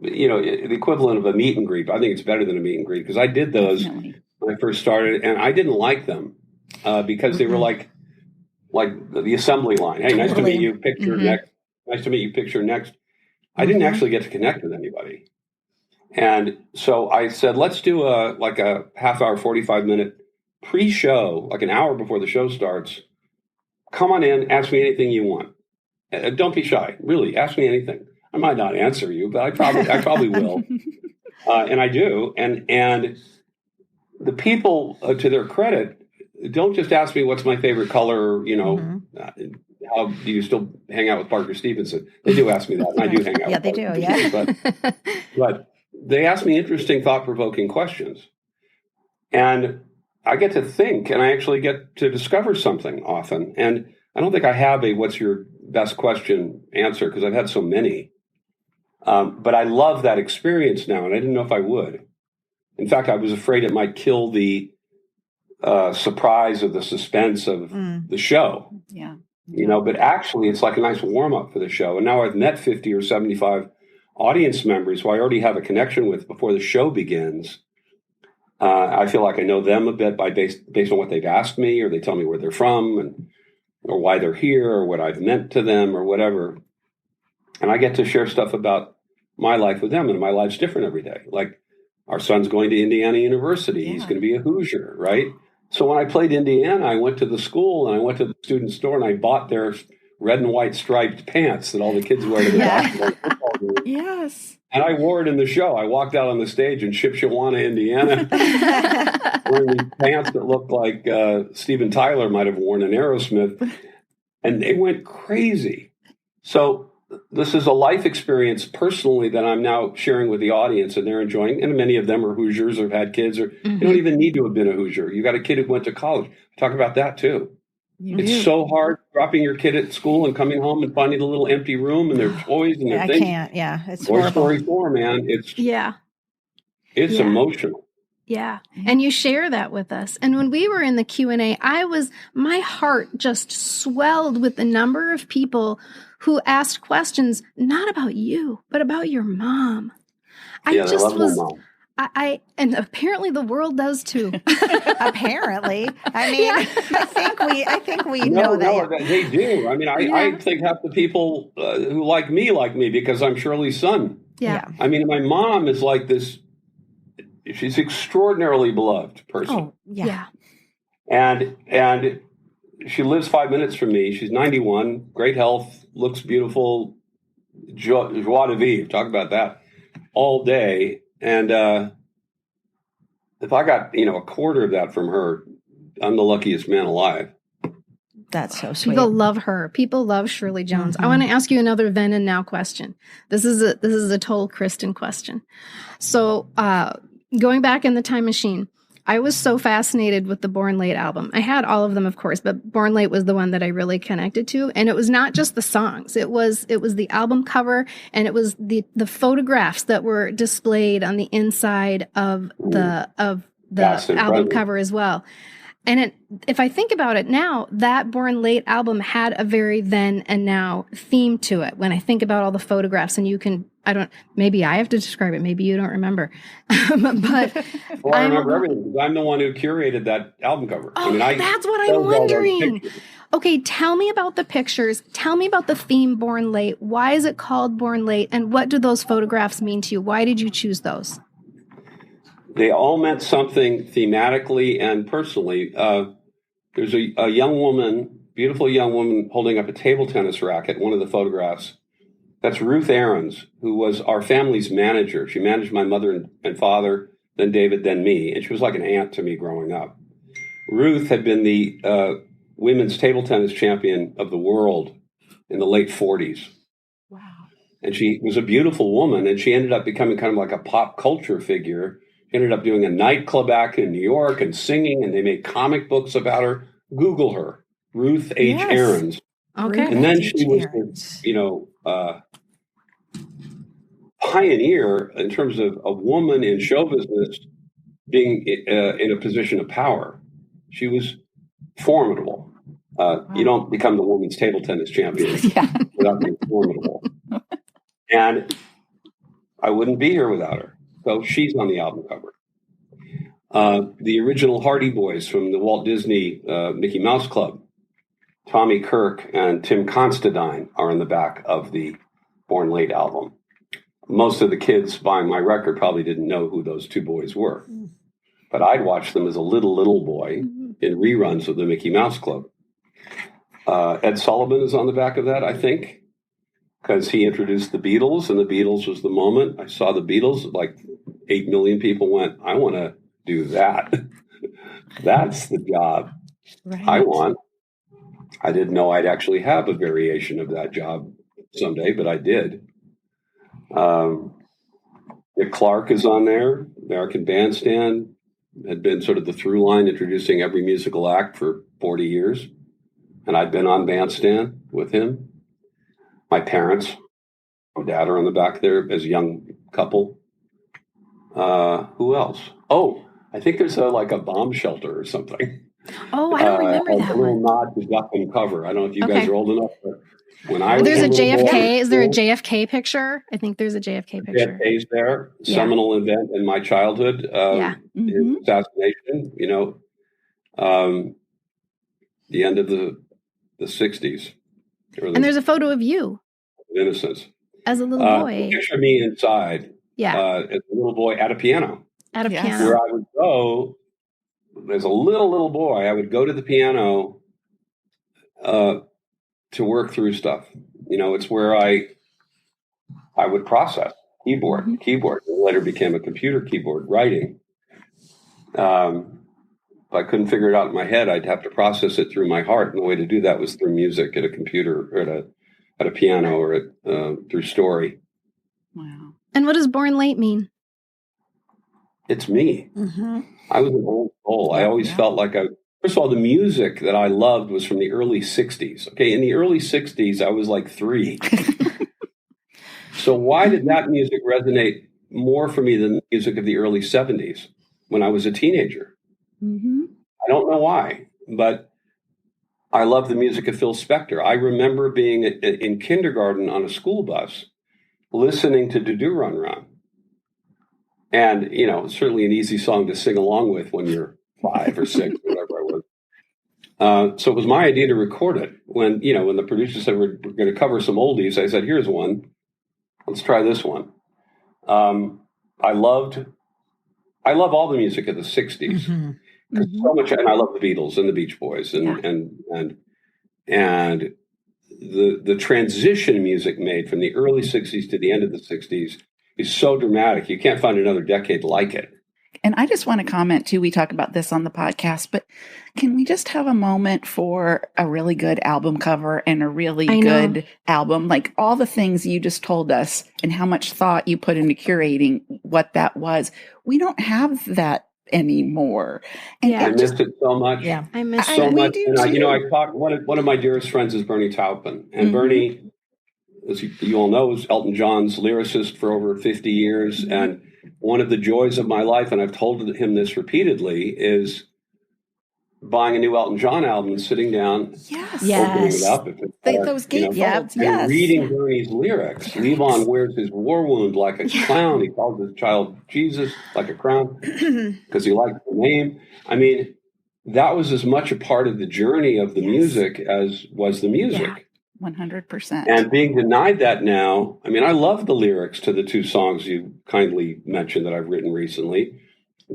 [SPEAKER 4] the equivalent of a meet and greet. I think it's better than a meet and greet because I did those when I first started, and I didn't like them because they were like the assembly line. Hey, nice to meet you. Picture next. Nice to meet you. Picture next. I didn't actually get to connect with anybody. And so I said, let's do a half hour, 45-minute pre-show, like an hour before the show starts. Come on in, ask me anything you want. Don't be shy. Really, ask me anything. I might not answer you, but I probably will. And I do. And the people, to their credit, don't just ask me what's my favorite color, how do you still hang out with Parker Stevenson? They do ask me that, and I do hang out with Parker Stevenson, but they ask me interesting, thought-provoking questions. And I get to think, and I actually get to discover something often. And I don't think I have a what's your best question answer, because I've had so many. But I love that experience now, and I didn't know if I would. In fact, I was afraid it might kill the surprise or the suspense of the show.
[SPEAKER 3] Yeah.
[SPEAKER 4] But actually it's like a nice warm-up for the show. And now I've met 50 or 75 audience members who I already have a connection with before the show begins. I feel like I know them a bit based on what they've asked me, or they tell me where they're from or why they're here or what I've meant to them or whatever. And I get to share stuff about my life with them, and my life's different every day. Like our son's going to Indiana University. He's going to be a Hoosier, right? So when I played Indiana, I went to the school and I went to the student store and I bought their red and white striped pants that all the kids wear to the basketball and football games.
[SPEAKER 3] Yes.
[SPEAKER 4] And I wore it in the show. I walked out on the stage in Shipshewana, Indiana, wearing these pants that looked like Steven Tyler might have worn in Aerosmith. And they went crazy. So this is a life experience personally that I'm now sharing with the audience, and they're enjoying. And many of them are Hoosiers or have had kids, or you don't even need to have been a Hoosier. You got a kid who went to college. Talk about that too. It's so hard dropping your kid at school and coming home and finding a little empty room and their toys and their things.
[SPEAKER 1] I can't. Yeah, it's
[SPEAKER 4] Toy
[SPEAKER 1] horrible.
[SPEAKER 4] Story 4, man. It's emotional.
[SPEAKER 2] Yeah. And you share that with us. And when we were in the Q&A, my heart just swelled with the number of people who asked questions, not about you, but about your mom. And apparently the world does too.
[SPEAKER 1] Apparently. I mean, I think we know that.
[SPEAKER 4] No, they do. I mean, I think half the people who like me because I'm Shirley's son.
[SPEAKER 2] Yeah.
[SPEAKER 4] I mean, my mom is like this. She's extraordinarily beloved person.
[SPEAKER 1] Oh, yeah.
[SPEAKER 4] And she lives 5 minutes from me. She's 91, great health, looks beautiful, joie de vivre. Talk about that all day. And if I got, a quarter of that from her, I'm the luckiest man alive.
[SPEAKER 1] That's so sweet.
[SPEAKER 2] People love her. People love Shirley Jones. I want to ask you another then and now question. This is a total Kristen question. So, going back in the time machine, I was so fascinated with the Born Late album. I had all of them, of course, but Born Late was the one that I really connected to. And it was not just the songs. It was the album cover, and it was the photographs that were displayed on the inside of the album cover as well. And if I think about it now, that Born Late album had a very then and now theme to it. When I think about all the photographs, and maybe I have to describe it. Maybe you don't remember. But
[SPEAKER 4] I remember everything. I'm the one who curated that album cover.
[SPEAKER 2] Oh, that's what I'm wondering. Okay, tell me about the pictures. Tell me about the theme Born Late. Why is it called Born Late? And what do those photographs mean to you? Why did you choose those?
[SPEAKER 4] They all meant something thematically and personally. There's a young woman, beautiful young woman, holding up a table tennis racket, one of the photographs. That's Ruth Ahrens, who was our family's manager. She managed my mother and father, then David, then me. And she was like an aunt to me growing up. Ruth had been the women's table tennis champion of the world in the late 40s.
[SPEAKER 3] Wow.
[SPEAKER 4] And she was a beautiful woman, and she ended up becoming kind of like a pop culture figure. Ended up doing a nightclub act in New York and singing, and they made comic books about her. Google her, Ruth H. Ahrens.
[SPEAKER 2] Okay.
[SPEAKER 4] And then she was this, pioneer in terms of a woman in show business being in a position of power. She was formidable. You don't become the women's table tennis champion without being formidable. And I wouldn't be here without her. So she's on the album cover. The original Hardy Boys from the Walt Disney Mickey Mouse Club, Tommy Kirk and Tim Constantine are in the back of the Born Late album. Most of the kids buying my record probably didn't know who those two boys were. But I'd watch them as a little boy in reruns of the Mickey Mouse Club. Ed Sullivan is on the back of that, I think, because he introduced the Beatles, and the Beatles was the moment I saw the Beatles, like 8 million people went, I want to do that. That's the job I want. I didn't know I'd actually have a variation of that job someday, but I did. Nick Clark is on there. American Bandstand had been sort of the through line introducing every musical act for 40 years. And I'd been on Bandstand with him. My parents, my dad are on the back there as a young couple. Who else? Oh, I think there's like a bomb shelter or something.
[SPEAKER 2] Oh, I don't remember that
[SPEAKER 4] a little nod to Duck and Cover. I don't know if you guys are old enough, but when I was
[SPEAKER 2] there's a JFK.
[SPEAKER 4] Boy,
[SPEAKER 2] is there a JFK picture? I think there's a JFK picture.
[SPEAKER 4] JFK's there. Yeah. Seminal event in my childhood. His assassination. The end of the 60s.
[SPEAKER 2] And there's a photo of you.
[SPEAKER 4] Innocence.
[SPEAKER 2] As a little boy.
[SPEAKER 4] Picture me inside.
[SPEAKER 2] Yeah.
[SPEAKER 4] As a little boy at a piano.
[SPEAKER 2] At a piano.
[SPEAKER 4] Where I would go, as a little boy, I would go to the piano to work through stuff. It's where I would process keyboard. It later became a computer keyboard, writing. If I couldn't figure it out in my head, I'd have to process it through my heart. And the way to do that was through music at a computer or at a piano or through story.
[SPEAKER 2] Wow. And what does born late mean?
[SPEAKER 4] It's me. I was an old soul. I always felt like first of all, the music that I loved was from the early 60s. Okay, in the early 60s, I was like 3. So why did that music resonate more for me than the music of the early 70s when I was a teenager? I don't know why, but I love the music of Phil Spector. I remember being in kindergarten on a school bus listening to Do Do Run Run. And, certainly an easy song to sing along with when you're 5 or 6, whatever I was. So it was my idea to record it. When the producers said we're going to cover some oldies, I said, here's one. Let's try this one. I love all the music of the 60s. So much, and I love the Beatles and the Beach Boys and the transition music made from the early 60s to the end of the 60s is so dramatic. You can't find another decade like it.
[SPEAKER 3] And I just want to comment too, we talk about this on the podcast, but can we just have a moment for a really good album cover and a really good album? Like all the things you just told us and how much thought you put into curating what that was. We don't have that anymore. And
[SPEAKER 4] I missed it so much.
[SPEAKER 2] Yeah, I missed
[SPEAKER 4] it so much. And I talk, one of my dearest friends is Bernie Taupin. And Bernie, as you all know, is Elton John's lyricist for over 50 years. And one of the joys of my life, and I've told him this repeatedly, is buying a new Elton John album and sitting down, opening it up.
[SPEAKER 3] Those gatefolds,
[SPEAKER 4] and reading Bernie's lyrics. Levon wears his war wound like a clown. He calls his child Jesus like a crown because he likes the name. I mean, that was as much a part of the journey of the music as was the music.
[SPEAKER 3] 100%.
[SPEAKER 4] And being denied that now, I mean, I love the lyrics to the 2 songs you kindly mentioned that I've written recently.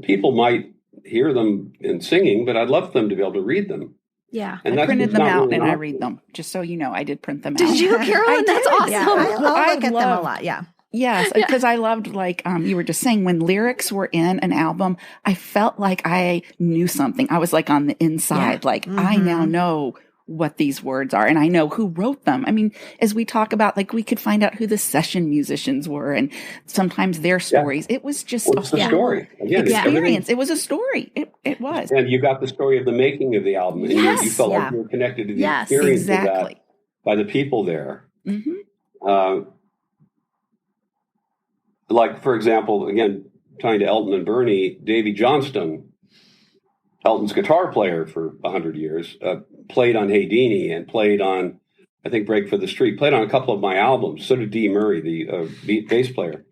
[SPEAKER 4] People might hear them in singing, but I'd love them to be able to read them.
[SPEAKER 2] Yeah.
[SPEAKER 3] And I printed them out and I read them, just so you know, I did print them out.
[SPEAKER 2] Did you, Carolyn? That's awesome.
[SPEAKER 1] Yeah, I look at them a lot,
[SPEAKER 3] Yes, because I loved, like you were just saying, when lyrics were in an album, I felt like I knew something. I was like on the inside, I now know what these words are, and I know who wrote them. I mean, as we talk about, like, we could find out who the session musicians were and sometimes their stories. It was just
[SPEAKER 4] a story. Again,
[SPEAKER 3] experience. It was a story. It was.
[SPEAKER 4] And you got the story of the making of the album, and you felt like you were connected to the experience of that by the people there. Like, for example, again, talking to Elton and Bernie, Davy Johnstone, Elton's guitar player for 100 years, played on Hey Deanie and played on, I think, Break for the Street, played on a couple of my albums. So did Dee Murray, the bass player.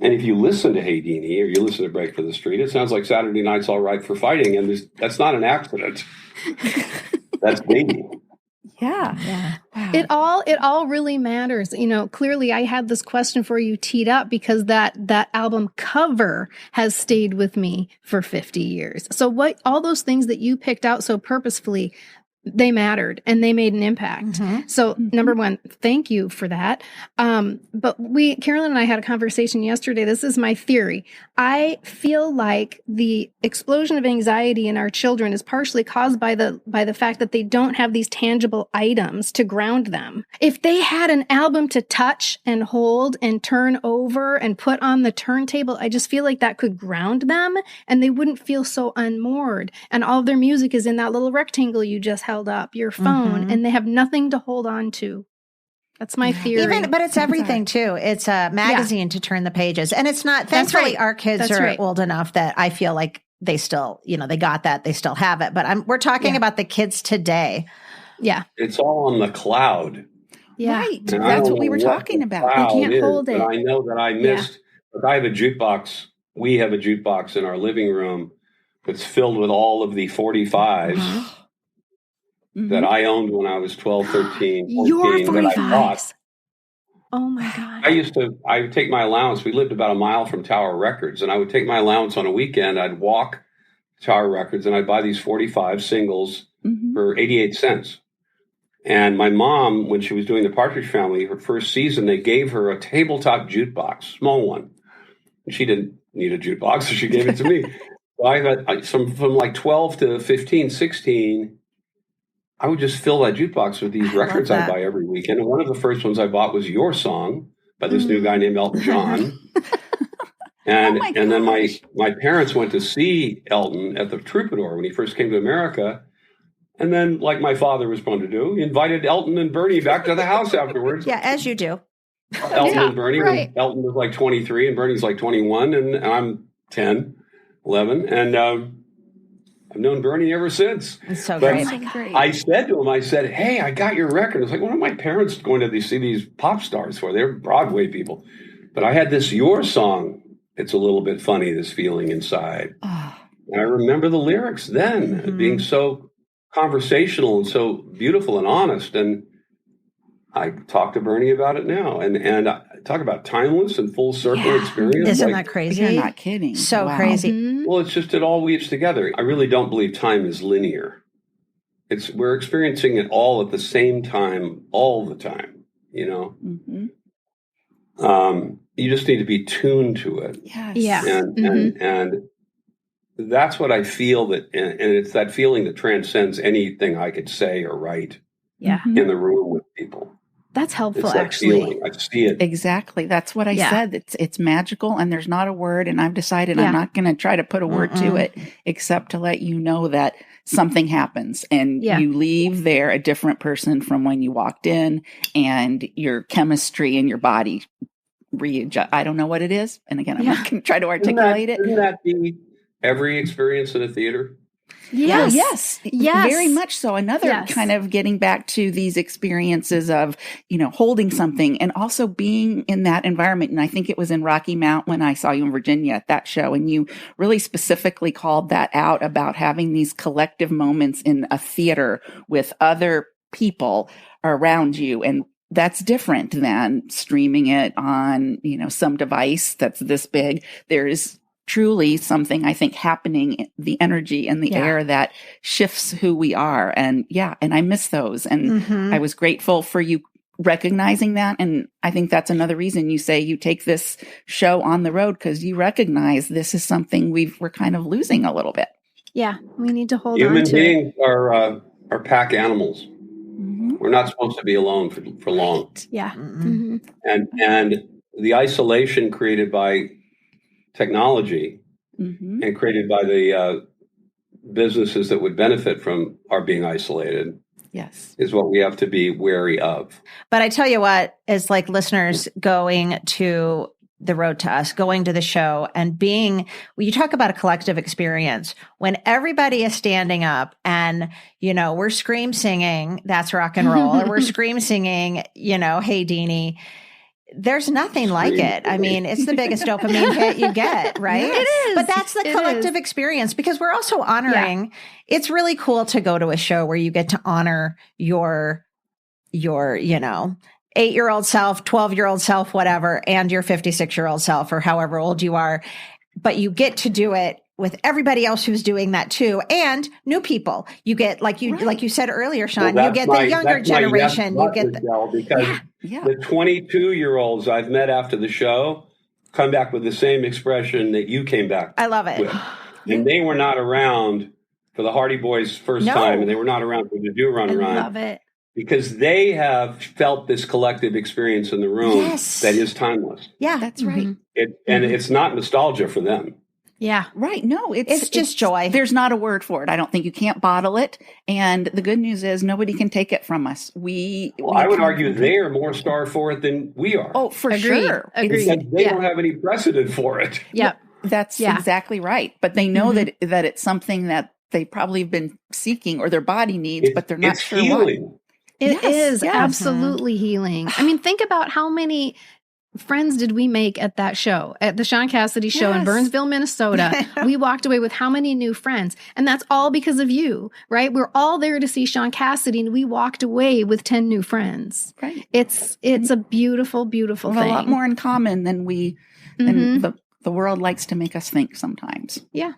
[SPEAKER 4] And if you listen to Hey Deanie or you listen to Break for the Street, it sounds like Saturday Night's All Right for Fighting. And that's not an accident. That's Davy.
[SPEAKER 3] Yeah.
[SPEAKER 2] Wow. It all really matters. Clearly I had this question for you teed up because that album cover has stayed with me for 50 years. So all those things that you picked out so purposefully, they mattered and they made an impact.
[SPEAKER 1] Mm-hmm.
[SPEAKER 2] So number one, thank you for that. But Carolyn and I had a conversation yesterday. This is my theory. I feel like the explosion of anxiety in our children is partially caused by the fact that they don't have these tangible items to ground them. If they had an album to touch and hold and turn over and put on the turntable, I just feel like that could ground them and they wouldn't feel so unmoored. And all of their music is in that little rectangle you just held up, your phone, and they have nothing to hold on to. That's my theory.
[SPEAKER 1] But it's everything too. It's a magazine to turn the pages. And it's not, thankfully our kids are old enough that I feel like they still, they got that, they still have it. But we're talking about the kids today.
[SPEAKER 2] Yeah.
[SPEAKER 4] It's all on the cloud.
[SPEAKER 2] Yeah.
[SPEAKER 3] Right. That's what we were talking about.
[SPEAKER 2] They can't hold it.
[SPEAKER 4] But I know that I missed, look, I have a jukebox. We have a jukebox in our living room that's filled with all of the 45s. That I owned when I was 12, 13, 14.
[SPEAKER 2] Your 45s.
[SPEAKER 4] That I bought.
[SPEAKER 2] Oh my God.
[SPEAKER 4] I would take my allowance. We lived about a mile from Tower Records, and I would take my allowance on a weekend. I'd walk to Tower Records, and I'd buy these 45 singles for 88 cents. And my mom, when she was doing the Partridge Family, her first season, they gave her a tabletop jukebox, small one. And she didn't need a jukebox, so she gave it to me. So I had from like 12 to 15, 16, I would just fill that jukebox with these records I buy every weekend. And one of the first ones I bought was Your Song by this new guy named Elton John. And then my parents went to see Elton at the Troubadour when he first came to America. And then, like my father was prone to do, he invited Elton and Bernie back to the house afterwards.
[SPEAKER 1] Yeah, as you do.
[SPEAKER 4] Elton and Bernie. Right. Elton was like 23 and Bernie's like 21 and I'm 10, 11. And I've known Bernie ever since.
[SPEAKER 1] It's so
[SPEAKER 4] but
[SPEAKER 1] great.
[SPEAKER 4] I said to him, hey, I got your record. It's like, what are my parents going to see these pop stars for? They're Broadway people. But I had this Your Song. It's a little bit funny, this feeling inside. And I remember the lyrics then being so conversational and so beautiful and honest. And I talk to Bernie about it now. And I talk about timeless and full circle experience.
[SPEAKER 1] Isn't that crazy?
[SPEAKER 3] You're not kidding.
[SPEAKER 1] So crazy.
[SPEAKER 4] Well, it's just it all weaves together. I really don't believe time is linear. We're experiencing it all at the same time, all the time, You just need to be tuned to it.
[SPEAKER 3] Yes.
[SPEAKER 2] Yeah.
[SPEAKER 4] And that's what I feel and it's that feeling that transcends anything I could say or write in the room with people.
[SPEAKER 2] That's helpful,
[SPEAKER 4] it's that
[SPEAKER 2] actually.
[SPEAKER 4] Feeling. I see it.
[SPEAKER 3] Exactly. That's what I said. It's magical and there's not a word. And I've decided I'm not going to try to put a word to it except to let you know that something happens and you leave there a different person from when you walked in and your chemistry in your body readjust. I don't know what it is. And again, I'm not going to try to articulate it.
[SPEAKER 4] Isn't that be every experience in a theater?
[SPEAKER 3] Yes. Very much so. Another kind of getting back to these experiences of, holding something and also being in that environment. And I think it was in Rocky Mount when I saw you in Virginia at that show. And you really specifically called that out about having these collective moments in a theater with other people around you. And that's different than streaming it on, some device that's this big. There's truly something, I think, happening, the energy and the air that shifts who we are. And and I miss those. And I was grateful for you recognizing that. And I think that's another reason you say you take this show on the road because you recognize this is something we're kind of losing a little bit.
[SPEAKER 2] Yeah, we need to hold on to
[SPEAKER 4] Human beings are pack animals. We're not supposed to be alone for long.
[SPEAKER 2] Yeah.
[SPEAKER 4] And the isolation created by technology and created by the businesses that would benefit from our being isolated is what we have to be wary of.
[SPEAKER 1] But I tell you what, is like listeners going to the road to us, going to the show and when you talk about a collective experience, when everybody is standing up and, we're scream singing, that's rock and roll, or we're scream singing, Hey Deanie, there's nothing like it. I mean, it's the biggest dopamine hit you get, right?
[SPEAKER 2] It is.
[SPEAKER 1] But that's the collective experience because we're also honoring, it's really cool to go to a show where you get to honor your 8-year-old self, 12-year-old self, whatever, and your 56-year-old self or however old you are. But you get to do it with everybody else who's doing that too, and new people. You get like you said earlier, Shaun.
[SPEAKER 4] Well,
[SPEAKER 1] you get the younger generation.
[SPEAKER 4] Yes,
[SPEAKER 1] you get
[SPEAKER 4] because the 22-year-olds I've met after the show come back with the same expression that you came back.
[SPEAKER 1] I love it.
[SPEAKER 4] With. And they were not around for the Hardy Boys' first time, and they were not around for the Do Run Run.
[SPEAKER 2] I love it.
[SPEAKER 4] Because they have felt this collective experience in the room that is timeless.
[SPEAKER 1] Yeah,
[SPEAKER 3] that's right.
[SPEAKER 4] And it's not nostalgia for them.
[SPEAKER 2] Yeah.
[SPEAKER 3] Right. No,
[SPEAKER 1] it's just joy.
[SPEAKER 3] There's not a word for it. I don't think you can't bottle it. And the good news is nobody can take it from us. I
[SPEAKER 4] would argue they are more starved for it than we are.
[SPEAKER 3] Oh, for sure.
[SPEAKER 2] Agreed.
[SPEAKER 4] Because they don't have any precedent for it.
[SPEAKER 2] Yeah.
[SPEAKER 3] That's exactly right. But they know that it's something that they probably have been seeking or their body needs, but they're not sure
[SPEAKER 4] healing.
[SPEAKER 3] what.
[SPEAKER 2] It is absolutely healing. I mean, think about how many friends did we make at that show, at the Shaun Cassidy show in Burnsville, Minnesota? We walked away with how many new friends? And that's all because of you, right? We're all there to see Shaun Cassidy, and we walked away with 10 new friends.
[SPEAKER 3] Right.
[SPEAKER 2] It's a beautiful, beautiful thing.
[SPEAKER 3] A lot more in common than than the world likes to make us think sometimes.
[SPEAKER 2] Yeah.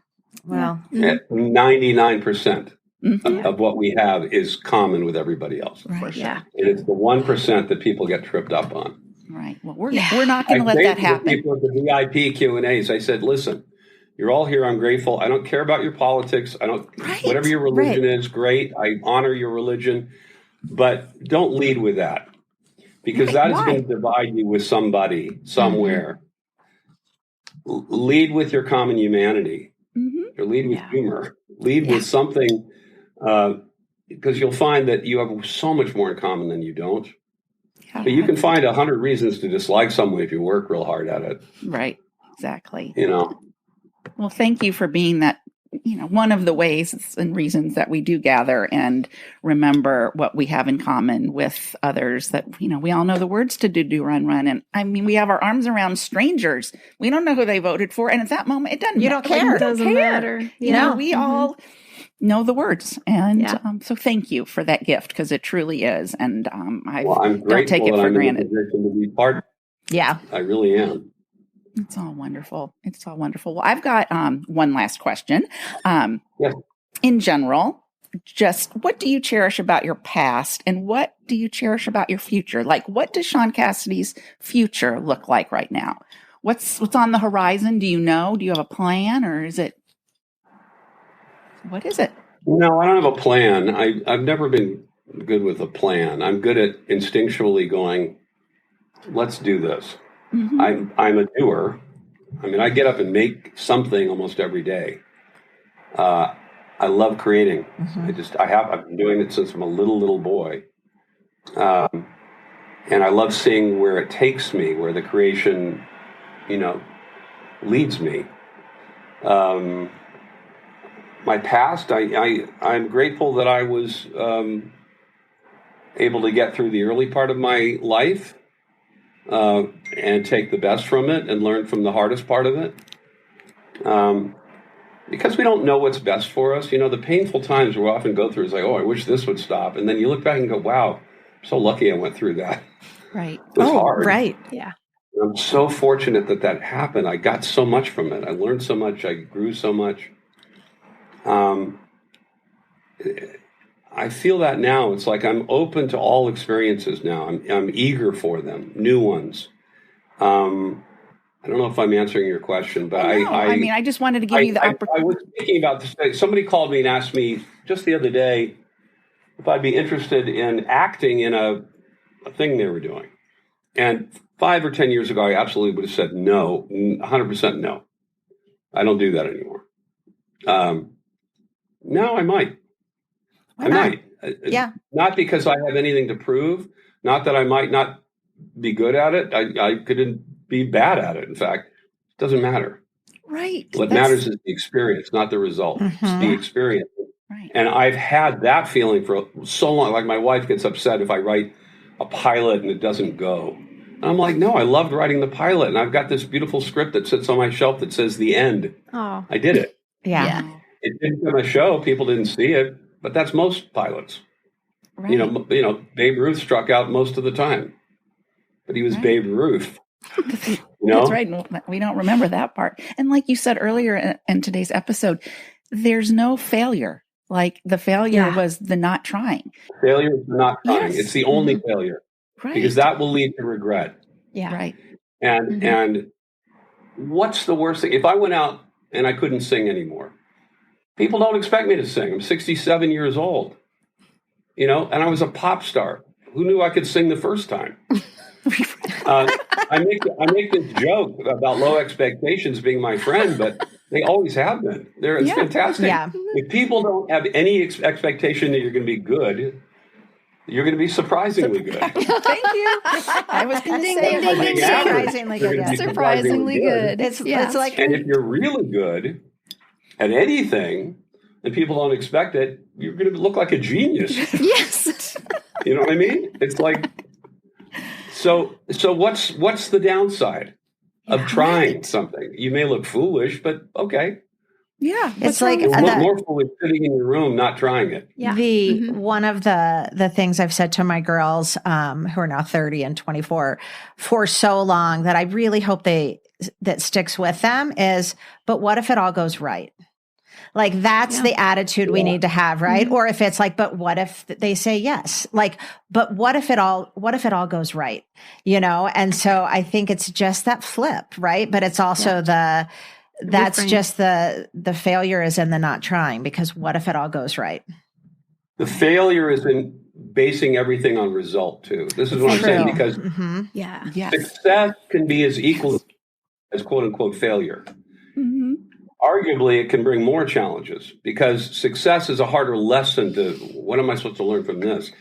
[SPEAKER 1] Well,
[SPEAKER 4] 99% of what we have is common with everybody else.
[SPEAKER 3] Right.
[SPEAKER 2] Yeah.
[SPEAKER 4] And it's the 1% that people get tripped up on.
[SPEAKER 3] Right. Well, we're not going to let that happen.
[SPEAKER 4] People at the VIP Q&As, I said, listen, you're all here. I'm grateful. I don't care about your politics. Whatever your religion is, great. I honor your religion. But don't lead with that. Because that is going to divide you with somebody somewhere. Lead with your common humanity. Or lead with humor. Lead with something. Because you'll find that you have so much more in common than you don't. But you can find 100 reasons to dislike someone if you work real hard at it.
[SPEAKER 3] Right. Exactly. Well, thank you for being that, one of the ways and reasons that we do gather and remember what we have in common with others that, we all know the words to do, run, run. And I mean, we have our arms around strangers. We don't know who they voted for. And at that moment, it doesn't matter.
[SPEAKER 1] You don't care.
[SPEAKER 2] It doesn't matter.
[SPEAKER 3] We all know the words. And so thank you for that gift, because it truly is. And
[SPEAKER 4] I'm
[SPEAKER 3] don't take it for granted.
[SPEAKER 4] To be part.
[SPEAKER 1] Yeah.
[SPEAKER 4] I really am.
[SPEAKER 3] It's all wonderful. Well, I've got one last question. In general, just what do you cherish about your past and what do you cherish about your future? Like, what does Shaun Cassidy's future look like right now? What's on the horizon? Do you know? Do you have a plan, or is it? What is it?
[SPEAKER 4] No, I don't have a plan. I've never been good with a plan. I'm good at instinctually going, let's do this. I'm a doer. I mean, I get up and make something almost every day. I love creating. I've been doing it since I'm a little boy. And I love seeing where it takes me, where the creation, leads me. My past, I'm grateful that I was able to get through the early part of my life and take the best from it and learn from the hardest part of it. Because we don't know what's best for us. The painful times we often go through is like, oh, I wish this would stop. And then you look back and go, wow, I'm so lucky I went through that.
[SPEAKER 3] Right.
[SPEAKER 4] It was hard.
[SPEAKER 1] Right.
[SPEAKER 2] Yeah.
[SPEAKER 4] I'm so fortunate that happened. I got so much from it. I learned so much. I grew so much. I feel that now. It's like I'm open to all experiences now. I'm eager for them, new ones. I don't know if I'm answering your question, but
[SPEAKER 3] I just wanted to give you the opportunity.
[SPEAKER 4] I was thinking about this. Somebody called me and asked me just the other day if I'd be interested in acting in a thing they were doing. And 5 or 10 years ago, I absolutely would have said no, 100% no. I don't do that anymore. Now I might. I might.
[SPEAKER 1] Yeah.
[SPEAKER 4] Not because I have anything to prove. Not that I might not be good at it. I couldn't be bad at it. In fact, it doesn't matter.
[SPEAKER 3] Right.
[SPEAKER 4] What matters is the experience, not the result. It's the experience.
[SPEAKER 3] Right.
[SPEAKER 4] And I've had that feeling for so long. Like my wife gets upset if I write a pilot and it doesn't go. And I'm like, no, I loved writing the pilot. And I've got this beautiful script that sits on my shelf that says the end.
[SPEAKER 2] Oh.
[SPEAKER 4] I did it.
[SPEAKER 1] Yeah.
[SPEAKER 4] It didn't come a show. People didn't see it. But that's most pilots.
[SPEAKER 3] Right.
[SPEAKER 4] You know, Babe Ruth struck out most of the time. But he was Babe Ruth.
[SPEAKER 3] That's right. We don't remember that part. And like you said earlier in today's episode, there's no failure. Like the failure was the not trying.
[SPEAKER 4] Failure is not trying.
[SPEAKER 3] Yes.
[SPEAKER 4] It's the only failure.
[SPEAKER 3] Right.
[SPEAKER 4] Because that will lead to regret.
[SPEAKER 2] Yeah.
[SPEAKER 3] Right.
[SPEAKER 4] And what's the worst thing? If I went out and I couldn't sing anymore, people don't expect me to sing. I'm 67 years old, and I was a pop star. Who knew I could sing the first time? I make this joke about low expectations being my friend, but they always have been. It's fantastic.
[SPEAKER 1] Yeah.
[SPEAKER 4] If people don't have any expectation that you're going to be good, you're going to be surprisingly good.
[SPEAKER 3] Thank you. I was going to say
[SPEAKER 2] ding, ding,
[SPEAKER 1] surprisingly good.
[SPEAKER 2] Surprisingly good.
[SPEAKER 1] It's like,
[SPEAKER 4] and if you're really good at anything and people don't expect it, you're going to look like a genius.
[SPEAKER 2] Yes.
[SPEAKER 4] You know what I mean? It's like, so what's the downside of trying something? You may look foolish, but okay.
[SPEAKER 3] Yeah.
[SPEAKER 1] it's like
[SPEAKER 4] You'll look more foolish sitting in your room, not trying it.
[SPEAKER 2] Yeah.
[SPEAKER 1] One of the things I've said to my girls, who are now 30 and 24 for so long that I really hope that sticks with them is, but what if it all goes right? Like that's the attitude we need to have, right? Or if it's like, but what if they say yes? Like, but what if it all goes right? And so I think it's just that flip, right? But it's also that's just the failure is in the not trying, because what if it all goes right?
[SPEAKER 4] The failure is in basing everything on result too. This is what I'm saying, because success can be as equal as quote unquote failure.
[SPEAKER 3] Mm-hmm.
[SPEAKER 4] Arguably, it can bring more challenges because success is a harder lesson to what am I supposed to learn from this?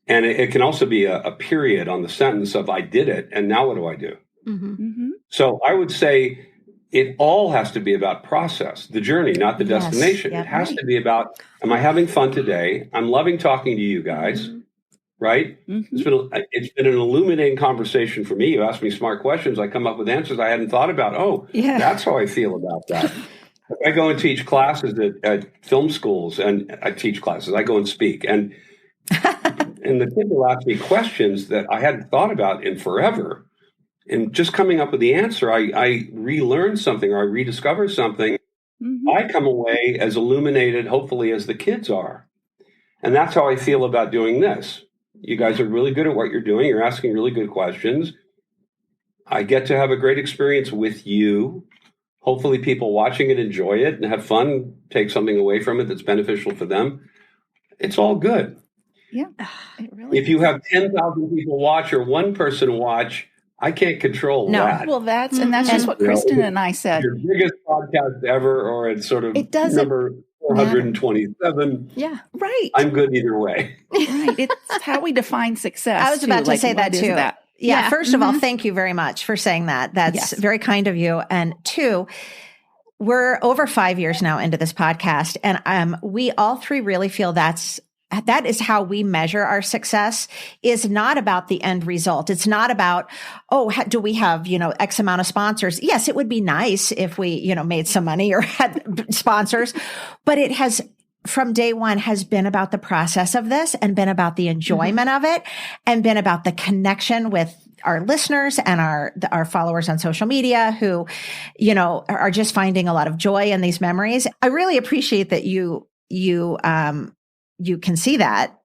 [SPEAKER 4] And it can also be a period on the sentence of I did it, and now what do I do?
[SPEAKER 2] Mm-hmm.
[SPEAKER 3] Mm-hmm.
[SPEAKER 4] So I would say it all has to be about process, the journey, not the destination.
[SPEAKER 1] Yep.
[SPEAKER 4] It has to be about, am I having fun today? I'm loving talking to you guys, right?
[SPEAKER 3] Mm-hmm.
[SPEAKER 4] It's been an illuminating conversation for me. You ask me smart questions. I come up with answers I hadn't thought about. Oh, that's how I feel about that. I go and teach classes at film schools, and I teach classes. I go and speak. And the kids will ask me questions that I hadn't thought about in forever. And just coming up with the answer, I relearn something or I rediscover something.
[SPEAKER 3] Mm-hmm.
[SPEAKER 4] I come away as illuminated, hopefully, as the kids are. And that's how I feel about doing this. You guys are really good at what you're doing. You're asking really good questions. I get to have a great experience with you. Hopefully people watching it enjoy it and have fun, take something away from it that's beneficial for them. It's all good.
[SPEAKER 3] Yeah. It really
[SPEAKER 4] If you have 10,000 people watch or one person watch, I can't control that.
[SPEAKER 3] Well, that's just what Kristen and I said.
[SPEAKER 4] Your biggest podcast ever, or it's sort of number 427.
[SPEAKER 2] Yeah.
[SPEAKER 3] Right.
[SPEAKER 4] I'm good either way.
[SPEAKER 3] Right. It's how we define success.
[SPEAKER 1] I was about to say that too. Yeah. First of all, thank you very much for saying that. That's very kind of you. And two, we're over 5 years now into this podcast, and we all three really feel that is how we measure our success, is not about the end result. It's not about, do we have, X amount of sponsors? Yes, it would be nice if we, made some money or had sponsors, but it has, from day one, has been about the process of this and been about the enjoyment of it and been about the connection with our listeners and our followers on social media who, are just finding a lot of joy in these memories. I really appreciate that you can see that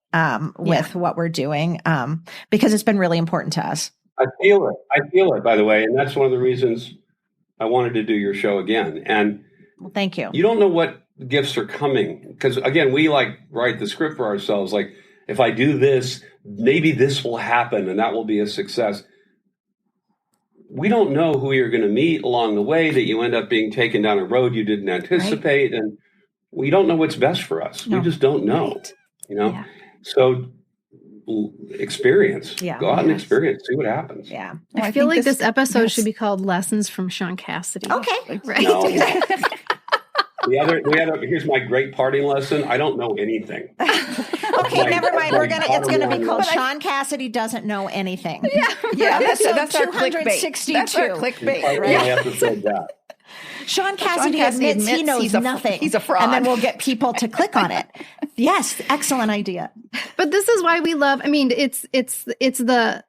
[SPEAKER 1] with what we're doing, because it's been really important to us.
[SPEAKER 4] I feel it, by the way. And that's one of the reasons I wanted to do your show again. And
[SPEAKER 1] well, thank you.
[SPEAKER 4] You don't know what gifts are coming. Because again, we write the script for ourselves. Like, if I do this, maybe this will happen and that will be a success. We don't know who you're going to meet along the way, that you end up being taken down a road you didn't anticipate. Right. And we don't know what's best for us. No. We just don't know, So experience, go out and experience, see what happens.
[SPEAKER 1] Yeah.
[SPEAKER 2] I feel like this episode should be called Lessons from Shaun Cassidy.
[SPEAKER 1] Okay.
[SPEAKER 2] Right.
[SPEAKER 4] No. Here's my great parting lesson. I don't know anything.
[SPEAKER 1] Okay, never mind. It's going to be called Shaun Cassidy Doesn't Know Anything.
[SPEAKER 3] Yeah. That's our
[SPEAKER 1] 262.
[SPEAKER 3] That's our clickbait.
[SPEAKER 4] Right? I have to say that.
[SPEAKER 1] Shaun Cassidy admits he knows nothing.
[SPEAKER 3] He's a fraud.
[SPEAKER 1] And then we'll get people to click on it. Yes, excellent idea.
[SPEAKER 2] But this is why we love, it's the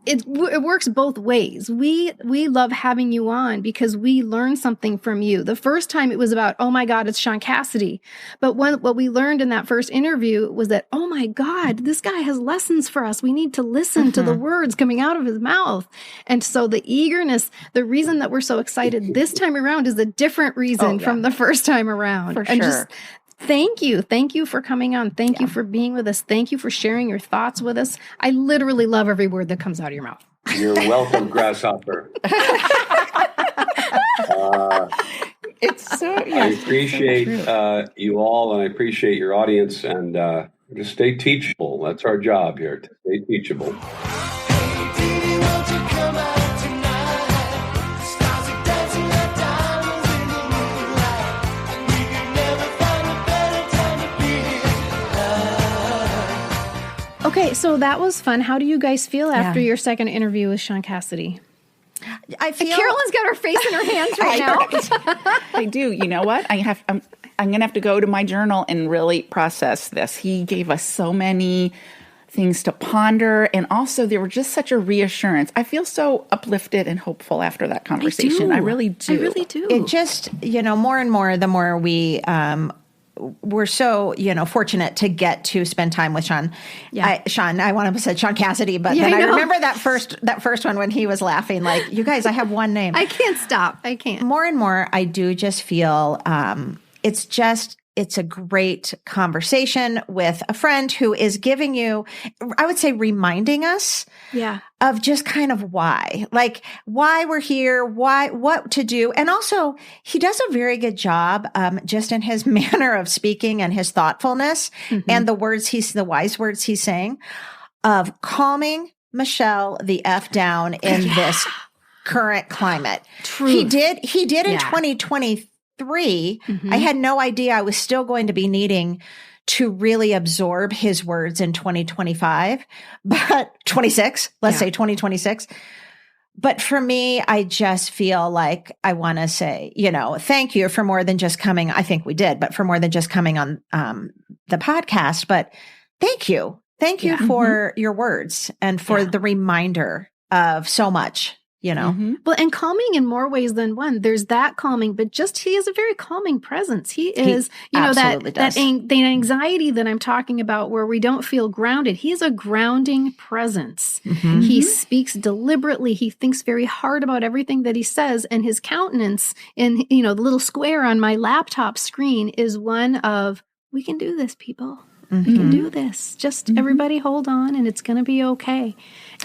[SPEAKER 2] it works both ways. We love having you on because we learn something from you. The first time it was about, oh my God, it's Shaun Cassidy. But what we learned in that first interview was that, oh my God, this guy has lessons for us. We need to listen to the words coming out of his mouth. And so the eagerness, the reason that we're so excited this time around is a different reason from the first time around.
[SPEAKER 3] For
[SPEAKER 2] and
[SPEAKER 3] sure.
[SPEAKER 2] Just, thank you. Thank you for coming on. Thank you for being with us. Thank you for sharing your thoughts with us. I literally love every word that comes out of your mouth.
[SPEAKER 4] You're welcome, Grasshopper.
[SPEAKER 3] It's so,
[SPEAKER 4] I appreciate you all, and I appreciate your audience, and just stay teachable. That's our job here, to stay teachable.
[SPEAKER 2] Okay, so that was fun. How do you guys feel after your second interview with Shaun Cassidy?
[SPEAKER 1] I feel
[SPEAKER 2] Carolyn's got her face in her hands right now.
[SPEAKER 3] I do. You know what? I'm going to have to go to my journal and really process this. He gave us so many things to ponder, and also there were just such a reassurance. I feel so uplifted and hopeful after that conversation. I really do.
[SPEAKER 2] I really do.
[SPEAKER 1] It just, more and more, the more we're so, fortunate to get to spend time with Shaun.
[SPEAKER 2] Yeah.
[SPEAKER 1] I want to say Shaun Cassidy, but then I remember that first one when he was laughing, like, you guys, I have one name.
[SPEAKER 2] I can't stop. I can't.
[SPEAKER 1] More and more, I do just feel it's a great conversation with a friend who is giving you, I would say, reminding us of just kind of why we're here, what to do. And also he does a very good job, just in his manner of speaking and his thoughtfulness and the wise words he's saying, of calming Michelle the F down in this current climate.
[SPEAKER 2] Truth.
[SPEAKER 1] He did in 2023. I had no idea I was still going to be needing to really absorb his words in 2025, but 26, let's say 2026. But for me, I just feel like I want to say, thank you for more than just coming. I think we did, but for more than just coming on the podcast. But thank you. Thank you for your words and for the reminder of so much.
[SPEAKER 2] Well, and calming in more ways than one. There's that calming, but he is a very calming presence. He is, the anxiety that I'm talking about where we don't feel grounded. He's a grounding presence. He speaks deliberately. He thinks very hard about everything that he says, and his countenance in, the little square on my laptop screen is one of, we can do this, people. We can do this. Just everybody hold on and it's going to be okay.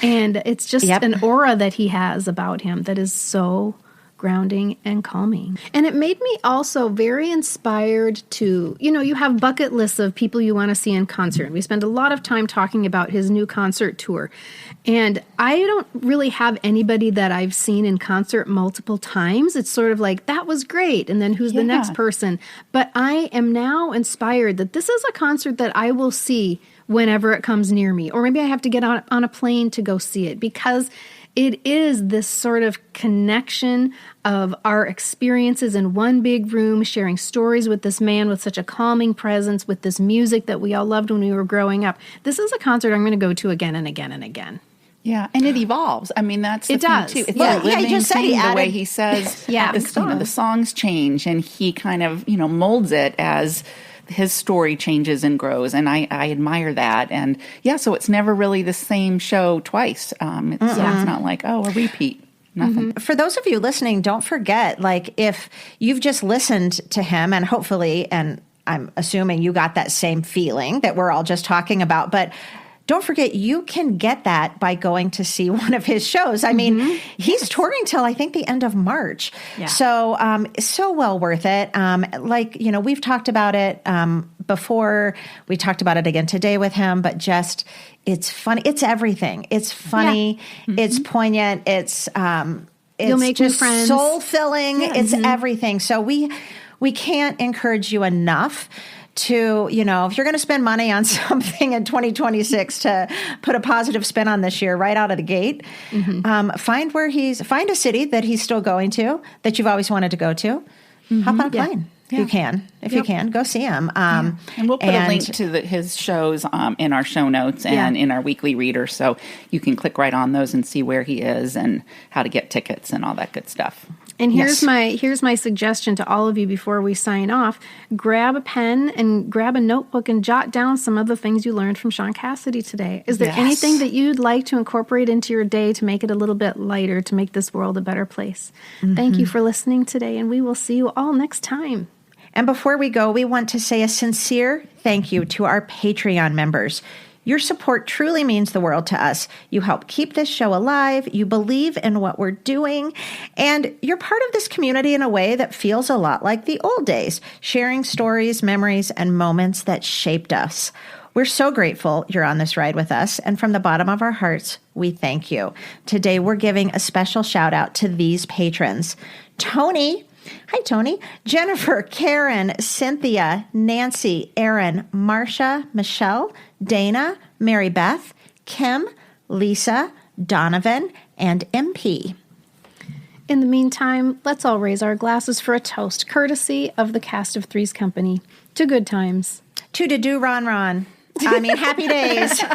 [SPEAKER 2] And it's just an aura that he has about him that is so grounding and calming. And it made me also very inspired to, you have bucket lists of people you want to see in concert. We spend a lot of time talking about his new concert tour. And I don't really have anybody that I've seen in concert multiple times. It's sort of like, that was great. And then who's the next person? But I am now inspired that this is a concert that I will see whenever it comes near me. Or maybe I have to get on a plane to go see it, because it is this sort of connection of our experiences in one big room, sharing stories with this man with such a calming presence, with this music that we all loved when we were growing up. This is a concert I'm going to go to again and again and again.
[SPEAKER 3] Yeah, and it evolves. I mean, that's the thing, too. It's a living thing, the way he says, the songs change, and he kind of, molds it as his story changes and grows, and I admire that. And so it's never really the same show twice. It's not like, a repeat. Nothing.
[SPEAKER 1] For those of you listening, don't forget, if you've just listened to him, and hopefully, and I'm assuming you got that same feeling that we're all just talking about, but don't forget, you can get that by going to see one of his shows. I mean, he's touring till I think the end of March. Yeah. So, so well worth it. We've talked about it before. We talked about it again today with him, but just, it's funny. It's everything. It's funny. Yeah. It's poignant. It's
[SPEAKER 2] You'll make
[SPEAKER 1] just
[SPEAKER 2] friends.
[SPEAKER 1] Soul-filling. Yeah. It's everything. So we can't encourage you enough to, if you're going to spend money on something in 2026 to put a positive spin on this year right out of the gate, find a city that he's still going to, that you've always wanted to go to. Hop on a plane. you can. If you can, go see him.
[SPEAKER 3] And we'll put a link to his shows in our show notes and in our weekly reader, so you can click right on those and see where he is and how to get tickets and all that good stuff.
[SPEAKER 2] And here's my suggestion to all of you before we sign off. Grab a pen and grab a notebook and jot down some of the things you learned from Shaun Cassidy today. Is there anything that you'd like to incorporate into your day to make it a little bit lighter, to make this world a better place? Thank you for listening today, and we will see you all next time.
[SPEAKER 1] And before we go, we want to say a sincere thank you to our Patreon members. Your support truly means the world to us. You help keep this show alive, you believe in what we're doing, and you're part of this community in a way that feels a lot like the old days, sharing stories, memories, and moments that shaped us. We're so grateful you're on this ride with us, and from the bottom of our hearts, we thank you. Today, we're giving a special shout out to these patrons. Tony. Hi, Tony. Jennifer, Karen, Cynthia, Nancy, Erin, Marcia, Michelle, Dana, Mary Beth, Kim, Lisa, Donovan, and MP.
[SPEAKER 2] In the meantime, let's all raise our glasses for a toast, courtesy of the cast of Three's Company. To good times.
[SPEAKER 1] To do Ron Ron. Happy days.
[SPEAKER 3] To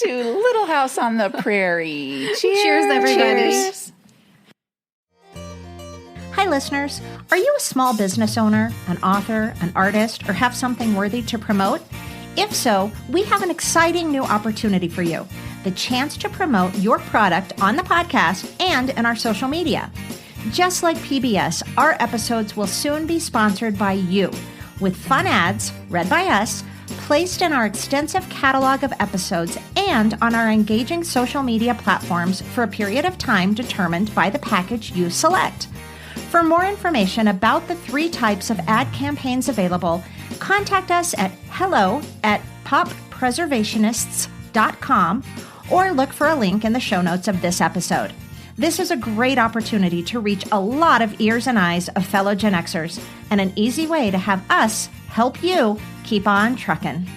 [SPEAKER 3] Little House on the Prairie.
[SPEAKER 2] Cheers, everybody.
[SPEAKER 3] Cheers.
[SPEAKER 1] Hi, listeners. Are you a small business owner, an author, an artist, or have something worthy to promote? If so, we have an exciting new opportunity for you. The chance to promote your product on the podcast and in our social media. Just like PBS, our episodes will soon be sponsored by you, with fun ads, read by us, placed in our extensive catalog of episodes and on our engaging social media platforms for a period of time determined by the package you select. For more information about the 3 types of ad campaigns available, contact us at hello@poppreservationists.com or look for a link in the show notes of this episode. This is a great opportunity to reach a lot of ears and eyes of fellow Gen Xers and an easy way to have us help you keep on truckin'.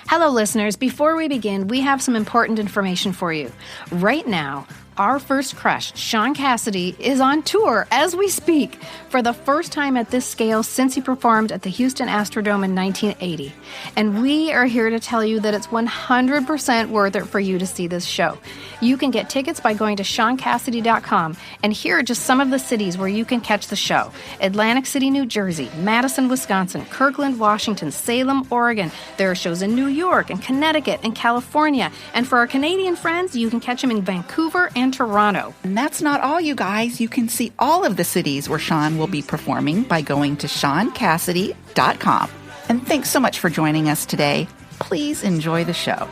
[SPEAKER 2] Hello, listeners. Before we begin, we have some important information for you. Right now, our first crush, Shaun Cassidy, is on tour as we speak for the first time at this scale since he performed at the Houston Astrodome in 1980. And we are here to tell you that it's 100% worth it for you to see this show. You can get tickets by going to ShaunCassidy.com, and here are just some of the cities where you can catch the show. Atlantic City, New Jersey, Madison, Wisconsin, Kirkland, Washington, Salem, Oregon. There are shows in New York and Connecticut and California. And for our Canadian friends, you can catch them in Vancouver and Toronto.
[SPEAKER 3] And that's not all, you guys. You can see all of the cities where Shaun will be performing by going to ShaunCassidy.com. And thanks so much for joining us today. Please enjoy the show.